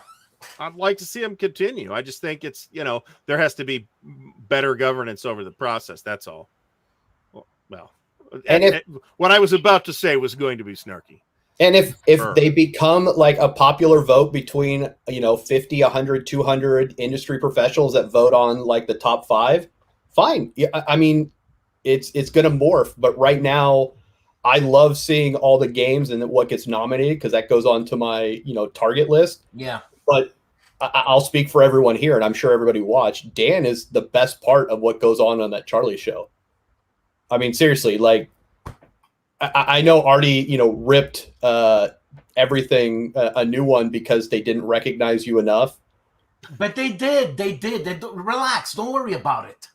I'd like to see them continue. I just think it's, there has to be better governance over the process. That's all. Well, and what I was about to say was going to be snarky. And if they become like a popular vote between, 50, 100, 200 industry professionals that vote on like the top 5, fine. Yeah, I mean, it's going to morph. But right now, I love seeing all the games and what gets nominated because that goes on to my, target list. Yeah. But I'll speak for everyone here, and I'm sure everybody watched. Dan is the best part of what goes on that Charlie show. I mean, seriously, like, I know Artie, ripped everything a new one because they didn't recognize you enough. But they did. Relax. Don't worry about it.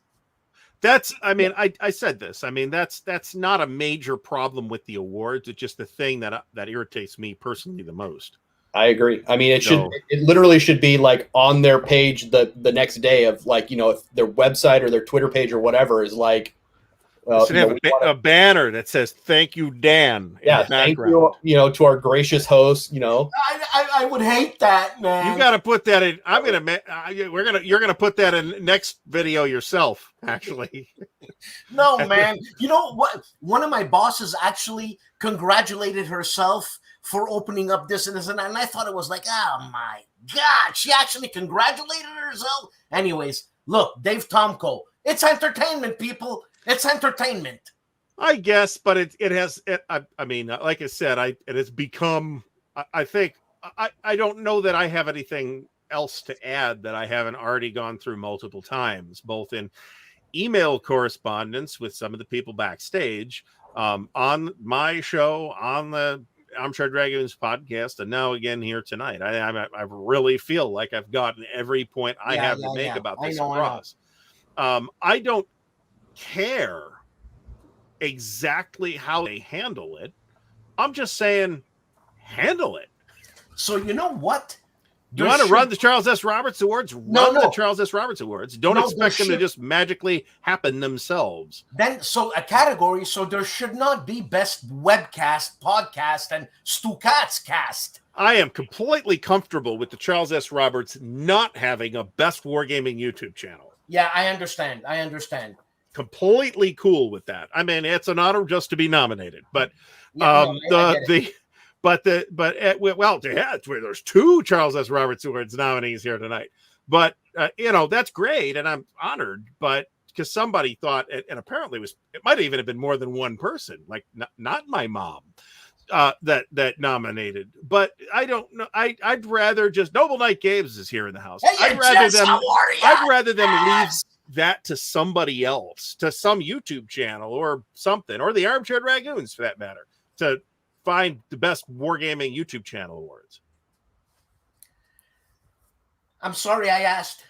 I said this. I mean, that's not a major problem with the awards. It's just the thing that irritates me personally the most. I agree. I mean, it literally should be like on their page the next day of like, if their website or their Twitter page or whatever is like, should have a banner that says "Thank you, Dan." Yeah, thank you. To our gracious host. I would hate that, man. You got to put that in. You're gonna put that in next video yourself. Actually, no, man. You know what? One of my bosses actually congratulated herself for opening up this and this, and I thought it was like, oh my God, she actually congratulated herself. Anyways, look, Dave Tomko. It's entertainment, people. It's entertainment. I guess, but I mean, like I said, it has become, I think, I don't know that I have anything else to add that I haven't already gone through multiple times, both in email correspondence with some of the people backstage, on my show, on the Armchair Dragoons podcast, and now again here tonight. I really feel like I've gotten every point I have to make about this across. I don't care exactly how they handle it. I'm just saying, handle it. So you know what? You want to run the Charles S. Roberts Awards? Run the Charles S. Roberts Awards. Don't expect them to just magically happen themselves. Then, so a category, so there should not be best webcast, podcast, and Stukats cast. I am completely comfortable with the Charles S. Roberts not having a best wargaming YouTube channel. Yeah, I understand. I understand. Completely cool with that. I mean, it's an honor just to be nominated, but there's 2 Charles S. Roberts Awards nominees here tonight. But that's great, and I'm honored. But because somebody thought, and apparently it might even have been more than one person, like not my mom, that nominated. But I don't know. I'd rather just Noble Knight Games is here in the house. Hey, I'd rather them leave that to somebody else, to some YouTube channel or something, or the Armchair Dragoons for that matter, to find the best wargaming YouTube channel awards. I'm sorry I asked.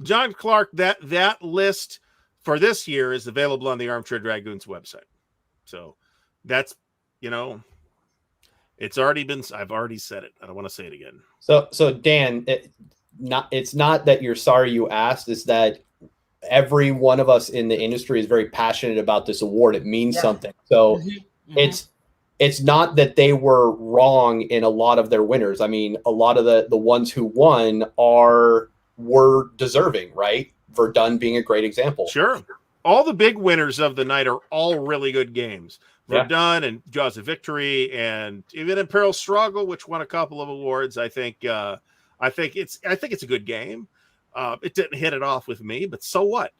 John Clark, that list for this year is available on the Armchair Dragoons website. So that's, it's already been, I've already said it. I don't want to say it again. So Dan, it's not that you're sorry you asked, it's that every one of us in the industry is very passionate about this award. It means something. So it's not that they were wrong in a lot of their winners. I mean, a lot of the ones who won were deserving, right? Verdun being a great example. Sure. All the big winners of the night are all really good games. Verdun and Jaws of Victory, and even Imperial Struggle, which won a couple of awards. I think it's a good game. It didn't hit it off with me, but so what?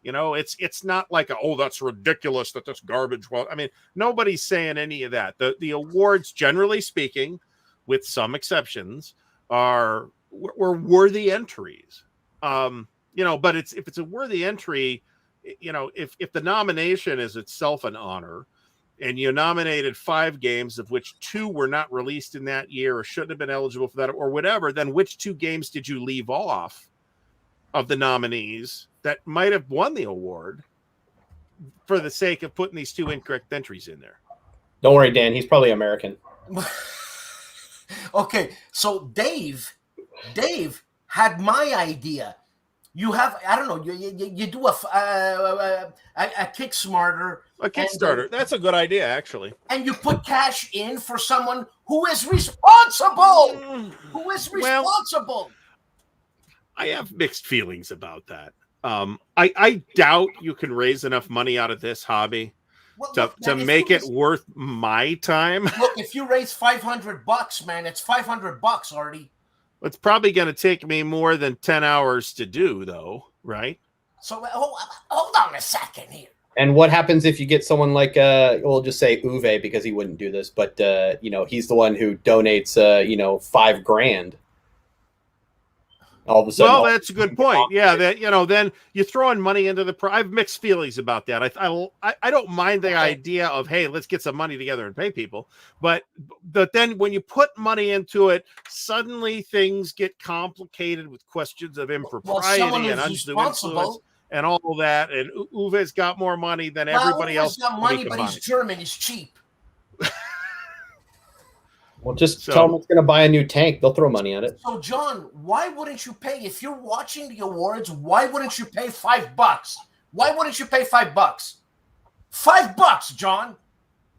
It's not like that's ridiculous that this garbage. Well, I mean, nobody's saying any of that. The awards, generally speaking, with some exceptions, were worthy entries. But if it's a worthy entry, if the nomination is itself an honor, and you nominated 5 games of which 2 were not released in that year or shouldn't have been eligible for that or whatever, then which 2 games did you leave off of the nominees that might have won the award for the sake of putting these 2 incorrect entries in there? Don't worry, Dan. He's probably American. Okay, so Dave had my idea. You have, I don't know, you do a Kickstarter. A Kickstarter. That's a good idea, actually. And you put cash in for someone who is responsible. Who is responsible. Well, I have mixed feelings about that. I doubt you can raise enough money out of this hobby to make it worth my time. Look, if you raise $500, man, it's $500 already. It's probably going to take me more than 10 hours to do, though, right? So hold on a second here. And what happens if you get someone like, we'll just say Uwe, because he wouldn't do this, but he's the one who donates, $5,000. All of a sudden, well, that's a good point. Yeah, that then you throw in money into the. I have mixed feelings about that. I don't mind the idea of, hey, let's get some money together and pay people, but then when you put money into it, suddenly things get complicated with questions of impropriety and undue influence and all that. And Uwe's got more money than everybody else. Got money, but he's German. He's cheap. Well, just tell them it's going to buy a new tank. They'll throw money at it. So, John, why wouldn't you pay? If you're watching the awards, why wouldn't you pay $5? Why wouldn't you pay $5? $5, John,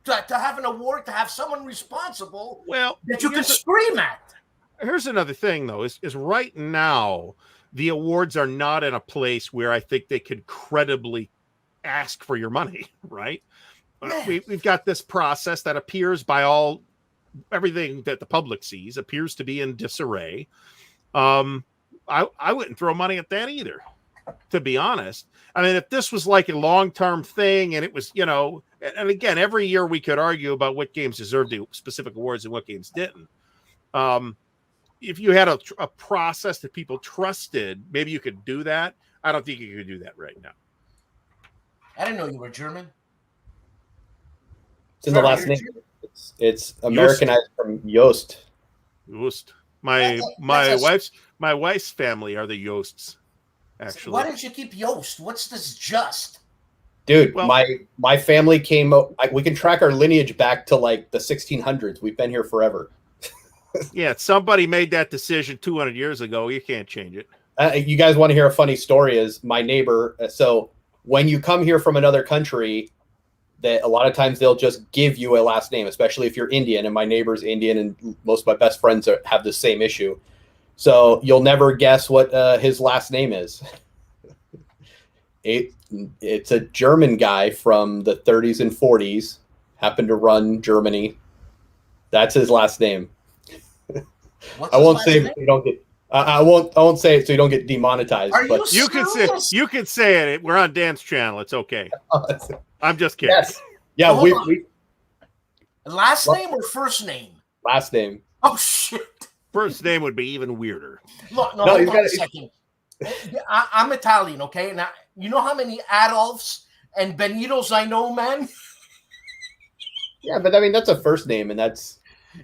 to have an award, to have someone responsible that you can scream at. Here's another thing, though, is right now, the awards are not in a place where I think they could credibly ask for your money, right? We've got this process that appears by everything that the public sees appears to be in disarray. I wouldn't throw money at that either. to be honest. I mean, if this was like a long-term thing and it was, you know, and again, every year we could argue about what games deserved the specific awards and what games didn't. If you had a process that people trusted, maybe you could do that. I don't think you could do that right now. I didn't know you were German. It's in the last name. It's Americanized from Yost. Yost. My wife's family are the Yosts. Actually, why did you keep Yost? What's this just? Dude, well, my family came. We can track our lineage back to like the 1600s. We've been here forever. Yeah, somebody made that decision 200 years ago. You can't change it. You guys want to hear a funny story? Is my neighbor. So when you come here from another country, that a lot of times they'll just give you a last name, especially if you're Indian. And my neighbor's Indian, and most of my best friends have the same issue. So you'll never guess what his last name is. It's a German guy from the 30s and 40s, happened to run Germany. That's his last name. I won't say it so you don't get. I won't say it so you don't get demonetized. But you can say it. We're on Dan's channel. It's okay. I'm just kidding. Yes. Yeah, we last name or first name? Last name. Oh shit. First name would be even weirder. Look, hold on a second. I'm Italian, okay? Now you know how many Adolfs and Benitos I know, man. Yeah, but I mean that's a first name, and that's.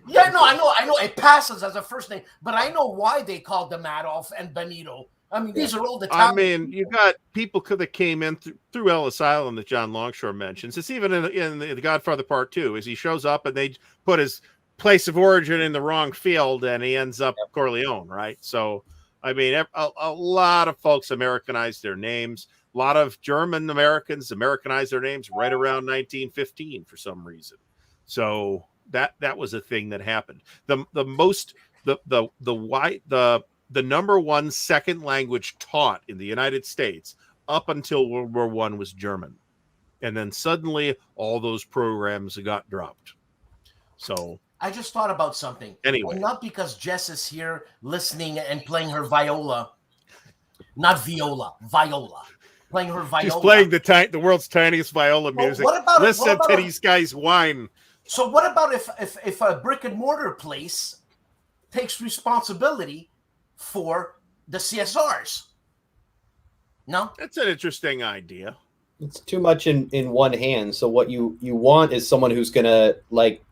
Yeah, no, I know. It passes as a first name, but I know why they called them Adolf and Benito. I mean, these are old Italian. I mean, you got people that came in through Ellis Island that John Longshore mentions. It's even in the Godfather Part 2, as he shows up and they put his place of origin in the wrong field and he ends up Corleone, right? So, I mean, a lot of folks Americanized their names. A lot of German Americans Americanized their names right around 1915 for some reason. So that was a thing that happened. The number one second language taught in the United States up until World War I was German. And then suddenly all those programs got dropped. So I just thought about something. Anyway. And not because Jess is here listening and playing her viola. Not viola, viola. Playing her viola. She's playing the world's tiniest viola music. Listen to these guys whine. So what about if a brick and mortar place takes responsibility for the CSRs? No? That's an interesting idea. It's too much in one hand. So what you want is someone who's going to like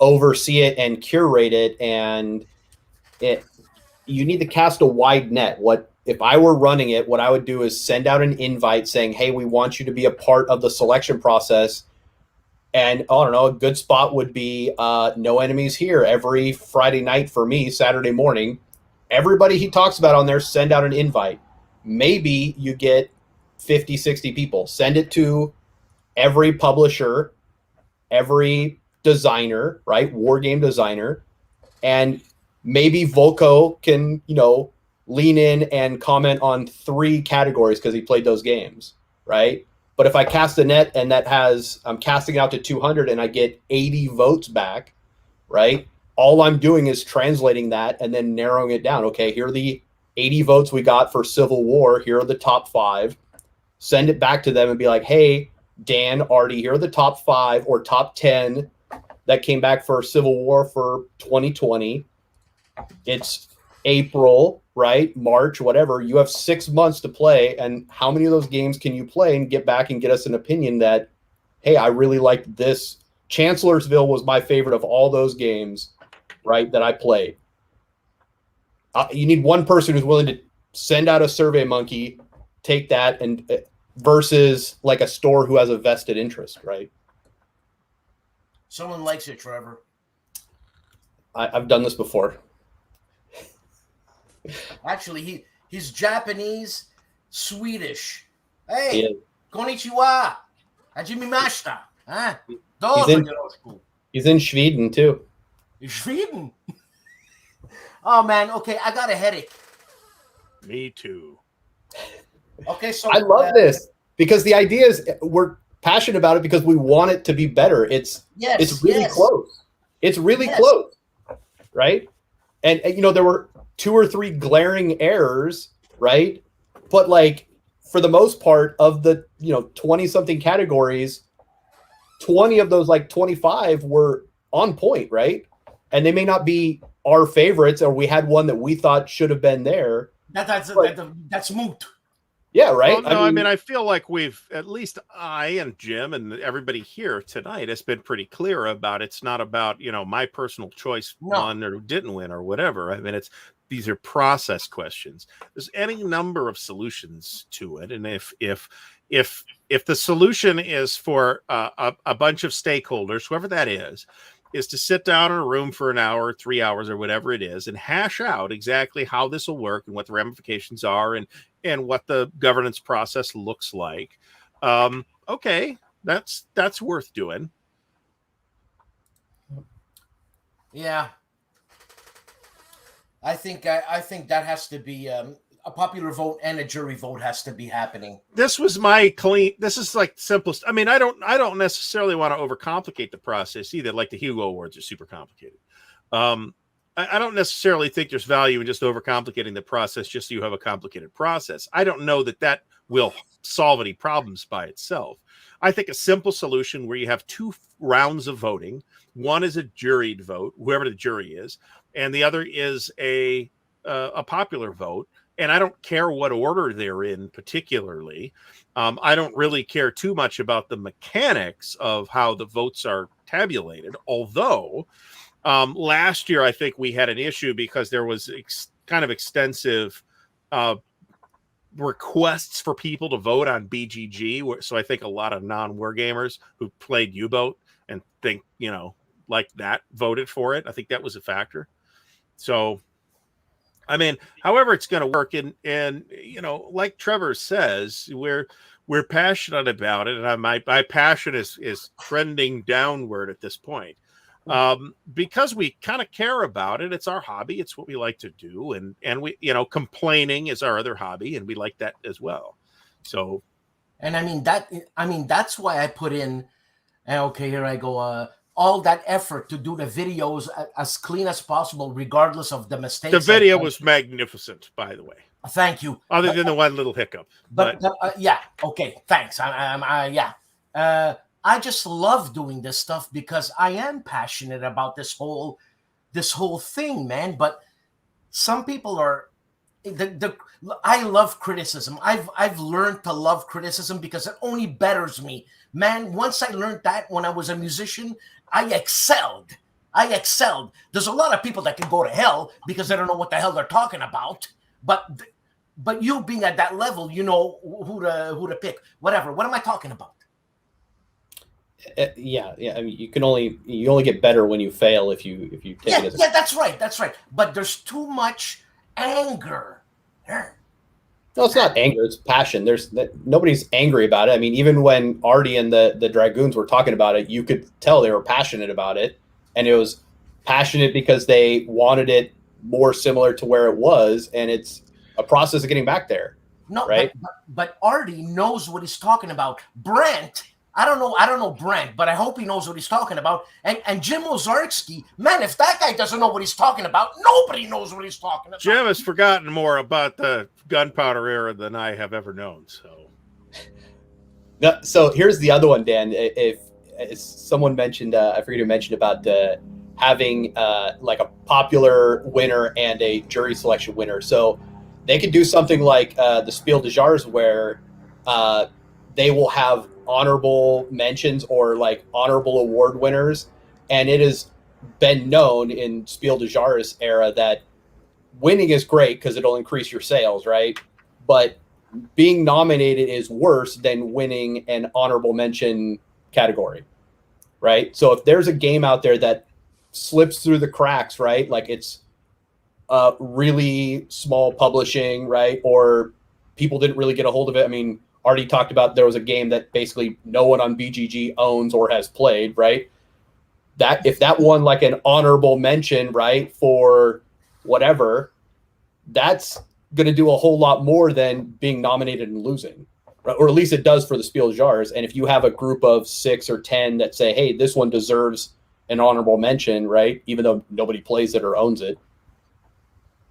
oversee it and curate it, and you need to cast a wide net. What if I were running it, what I would do is send out an invite saying, hey, we want you to be a part of the selection process. And I don't know, a good spot would be No Enemies Here every Friday night for me, Saturday morning. Everybody he talks about on there, send out an invite. Maybe you get 50, 60 people. Send it to every publisher, every designer, right? War game designer. And maybe Volko can, lean in and comment on 3 categories because he played those games, right? But if I cast a net and I'm casting it out to 200 and I get 80 votes back, right? All I'm doing is translating that and then narrowing it down. Okay, here are the 80 votes we got for Civil War. Here are the top 5. Send it back to them and be like, hey, Dan, Artie, here are the top 5 or top 10 that came back for Civil War for 2020. It's April, right? March, whatever. You have 6 months to play. And how many of those games can you play and get back and get us an opinion that, hey, I really liked this. Chancellorsville was my favorite of all those games, right, that I played. You need one person who's willing to send out a survey monkey, take that, and versus like a store who has a vested interest, right? Someone likes it, Trevor. I've done this before. Actually, he's Japanese, Swedish. Hey, konnichiwa, hajimemashita. Huh? He's in Sweden too. Sweden. Oh man, okay, I got a headache. Me too. Okay, so I love this because the idea is we're passionate about it because we want it to be better. It's really close. It's really close, right? And there were 2 or 3 glaring errors, right? but like for the most part of the 20 something categories, 20 of those like 25 were on point, right? And they may not be our favorites, or we had one that we thought should have been there. That's moot. Yeah, right. Well, no, I mean, I feel like we've, at least I and Jim and everybody here tonight has been pretty clear about it's not about, my personal choice won or didn't win or whatever. I mean, these are process questions. There's any number of solutions to it. And if the solution is for a bunch of stakeholders, whoever that is to sit down in a room for an hour, 3 hours, or whatever it is, and hash out exactly how this will work and what the ramifications are and what the governance process looks like. Okay, that's worth doing. Yeah. I think that has to be a popular vote and a jury vote has to be happening. This is like simplest. I mean, I don't necessarily want to overcomplicate the process either. Like the Hugo Awards are super complicated. I don't necessarily think there's value in just overcomplicating the process just so you have a complicated process. I don't know that will solve any problems by itself. I think a simple solution where you have 2 rounds of voting, one is a juried vote, whoever the jury is, and the other is a popular vote. And I don't care what order they're in particularly. I don't really care too much about the mechanics of how the votes are tabulated. Although last year, I think we had an issue because there was kind of extensive requests for people to vote on BGG. So I think a lot of non-war gamers who played U-Boat and think, like that voted for it. I think that was a factor. So, I mean, however it's going to work, and like Trevor says, we're passionate about it, and my passion is trending downward at this point, because we kind of care about it. It's our hobby. It's what we like to do, and we, complaining is our other hobby, and we like that as well. So, and that's why I put in, and okay, here I go. All that effort to do the videos as clean as possible, regardless of the mistakes. The video was magnificent, by the way. Thank you. Other than the one little hiccup. But yeah, okay, thanks. Yeah. I just love doing this stuff because I am passionate about this whole thing, man. But some people are. I love criticism. I've learned to love criticism because it only betters me, man. Once I learned that when I was a musician, I excelled. There's a lot of people that can go to hell because they don't know what the hell they're talking about. But you being at that level, you know who to pick. Whatever. What am I talking about? Yeah. I mean, you only get better when you fail if you take it as that's right. But there's too much anger. No, it's not anger. It's passion. Nobody's angry about it. I mean, even when Artie and the Dragoons were talking about it, you could tell they were passionate about it, and it was passionate because they wanted it more similar to where it was, and it's a process of getting back there. No, right? But Artie knows what he's talking about. Brent, I don't know Brent, but I hope he knows what he's talking about. And Jim Ozarski, man, if that guy doesn't know what he's talking about, nobody knows what he's talking about. Jim has forgotten more about the gunpowder era than I have ever known. So here's the other one, Dan. If someone mentioned, I forget who mentioned about having like a popular winner and a jury selection winner. So they could do something like the Spiel des Jahres, where they will have honorable mentions or like honorable award winners. And it has been known in Spiel des Jahres era that winning is great because it'll increase your sales, right? But being nominated is worse than winning an honorable mention category, right? So if there's a game out there that slips through the cracks, right? Like it's really small publishing, right? Or people didn't really get a hold of it. I mean, Artie talked about there was a game that basically no one on BGG owns or has played, right? That if that won like an honorable mention, right, for whatever, that's going to do a whole lot more than being nominated and losing, right? Or at least it does for the Spiel des Jahres. And if you have a group of 6 or 10 that say, hey, this one deserves an honorable mention, right, even though nobody plays it or owns it,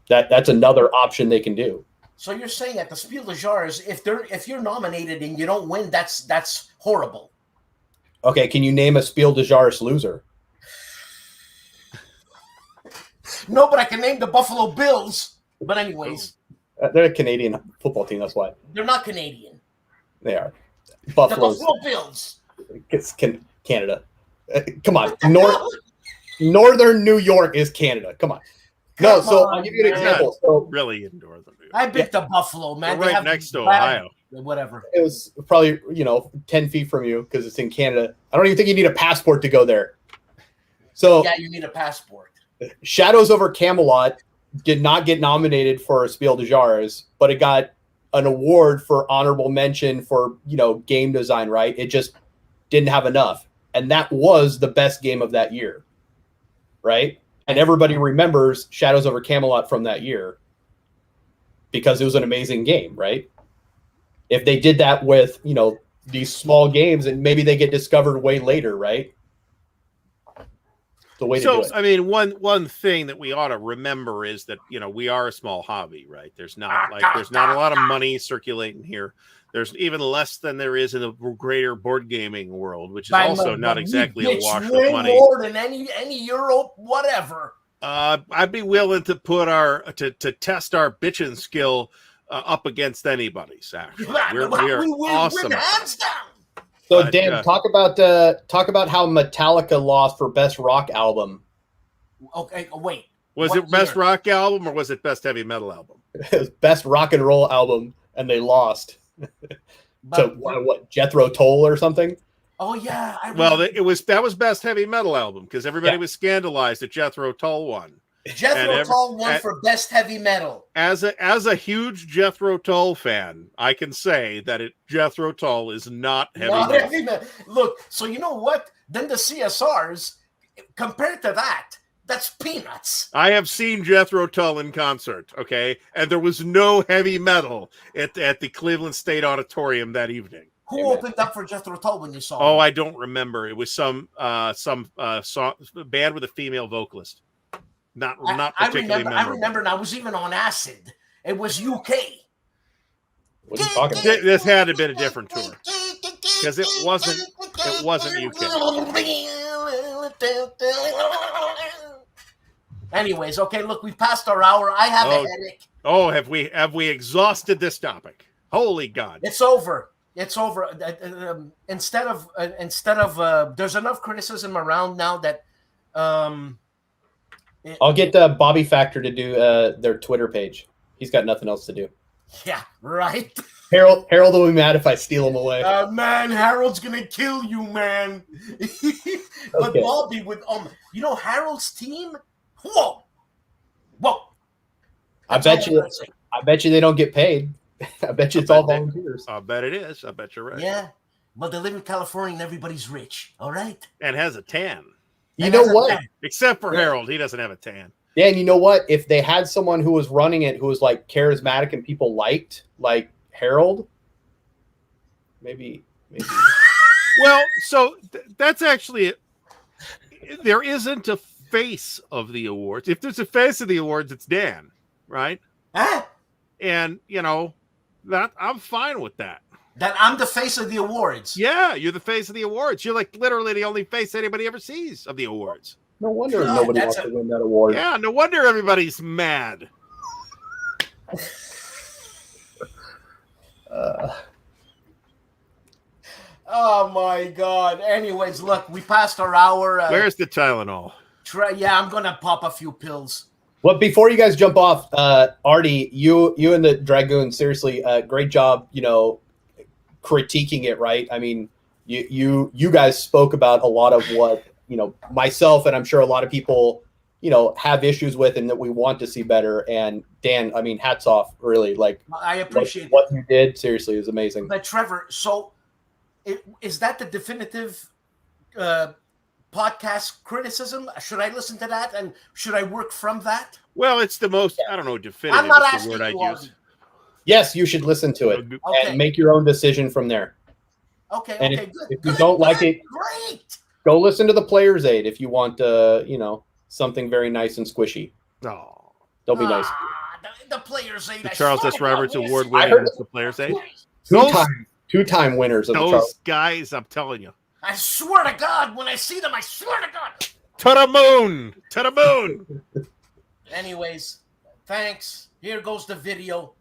that's another option they can do. So you're saying at the Spiel des Jahres, if you're nominated and you don't win, that's horrible. Okay, can you name a Spiel des Jahres loser? No, but I can name the Buffalo Bills. But anyways, They're a Canadian football team. That's why they're not Canadian. they are. The Buffalo's Buffalo Bills. it's Canada. Come on, Northern New York is Canada. Come on. No, so I'll give you an example. So Really in Northern New York. I picked the Buffalo, man. We're They right have next to bad- Ohio. Whatever. it was probably 10 feet from you because it's in Canada. I don't even think you need a passport to go there. So Yeah, you need a passport. Shadows over Camelot did not get nominated for a Spiel des Jahres, but it got an award for honorable mention for game design. Right? It just didn't have enough, and that was the best game of that year, right? And everybody remembers Shadows over Camelot from that year because it was an amazing game, right? If they did that with these small games, and maybe they get discovered way later, right? The way to do it. I mean, one thing that we ought to remember is that we are a small hobby, right? There's not a lot of money circulating here. There's even less than there is in the greater board gaming world, which is also not exactly a wash of money. More than any Europe, whatever. I'd be willing to put to test our bitching skill up against anybody's. Actually, we're awesome. Win hands down. So But, Dan, talk about how Metallica lost for best rock album. Okay, wait. Was What it best year? rock album or was it best heavy metal album? It was best rock and roll album, and they lost. So what? Jethro Tull or something? Oh yeah. Well, that was best heavy metal album because everybody was scandalized that Jethro Tull won. Jethro Tull won for best heavy metal. As a huge Jethro Tull fan, I can say that Jethro Tull is not heavy metal. Look, so you know what? Then the CSRs, compared to that, that's peanuts. I have seen Jethro Tull in concert, okay, and there was no heavy metal at the Cleveland State Auditorium that evening. Who opened up for Jethro Tull when you saw Oh, him? I don't remember. It was some song, band with a female vocalist. Not particularly memorable. I remember, and I was even on acid. It was UK. What are you talking about? This had to have been a different tour because it wasn't UK. Anyways, okay, look, we passed our hour. I have a headache. Oh, have we exhausted this topic? Holy God! It's over. It's over. Instead of there's enough criticism around now that I'll get Bobby Factor to do their Twitter page. He's got nothing else to do. Yeah, right. Harold will be mad if I steal him away. Man, Harold's gonna kill you, man. But Okay. Bobby with Harold's team. Whoa. I bet you they don't get paid. I bet you it's all volunteers. I bet it is. I bet you're right. Yeah, but they live in California and everybody's rich. All right. And has a tan. You know what? Except for Harold, he doesn't have a tan. Dan, you know what? If they had someone who was running it who was like charismatic and people liked, like Harold, maybe. Well, so that's actually there isn't a face of the awards. If there's a face of the awards, it's Dan, right? Huh? And that I'm fine with that. That I'm the face of the awards. Yeah, you're the face of the awards. You're like literally the only face anybody ever sees of the awards. No wonder God, nobody wants to win that award. Yeah, no wonder everybody's mad. Oh my God. Anyways, look, we passed our hour. Where's the Tylenol? I'm gonna pop a few pills. Well, before you guys jump off, Artie, you and the Dragoon, seriously, great job. Critiquing it, right? I mean, you guys spoke about a lot of what myself and I'm sure a lot of people have issues with and that we want to see better. And Dan, I mean, hats off, really. Like, I appreciate what you did. Seriously, is amazing. But Trevor, so is that the definitive podcast criticism? Should I listen to that and should I work from that? Well, it's the most I don't know definitive. I'm not is the asking word I'd you, use. Yes, you should listen to it Okay. and make your own decision from there. Okay. And Okay. if Good. you don't like it, great. go listen to the Player's Aid if you want, something very nice and squishy. No. They'll be nice. The Players Aid. The I Charles swear S. to God, Roberts when I see- award-winning heard- The Players Aid. Two-time winners of the Those Charles. guys, I'm telling you. I swear to God, when I see them, I swear to God. To the moon! To the moon! Anyways, thanks. Here goes the video.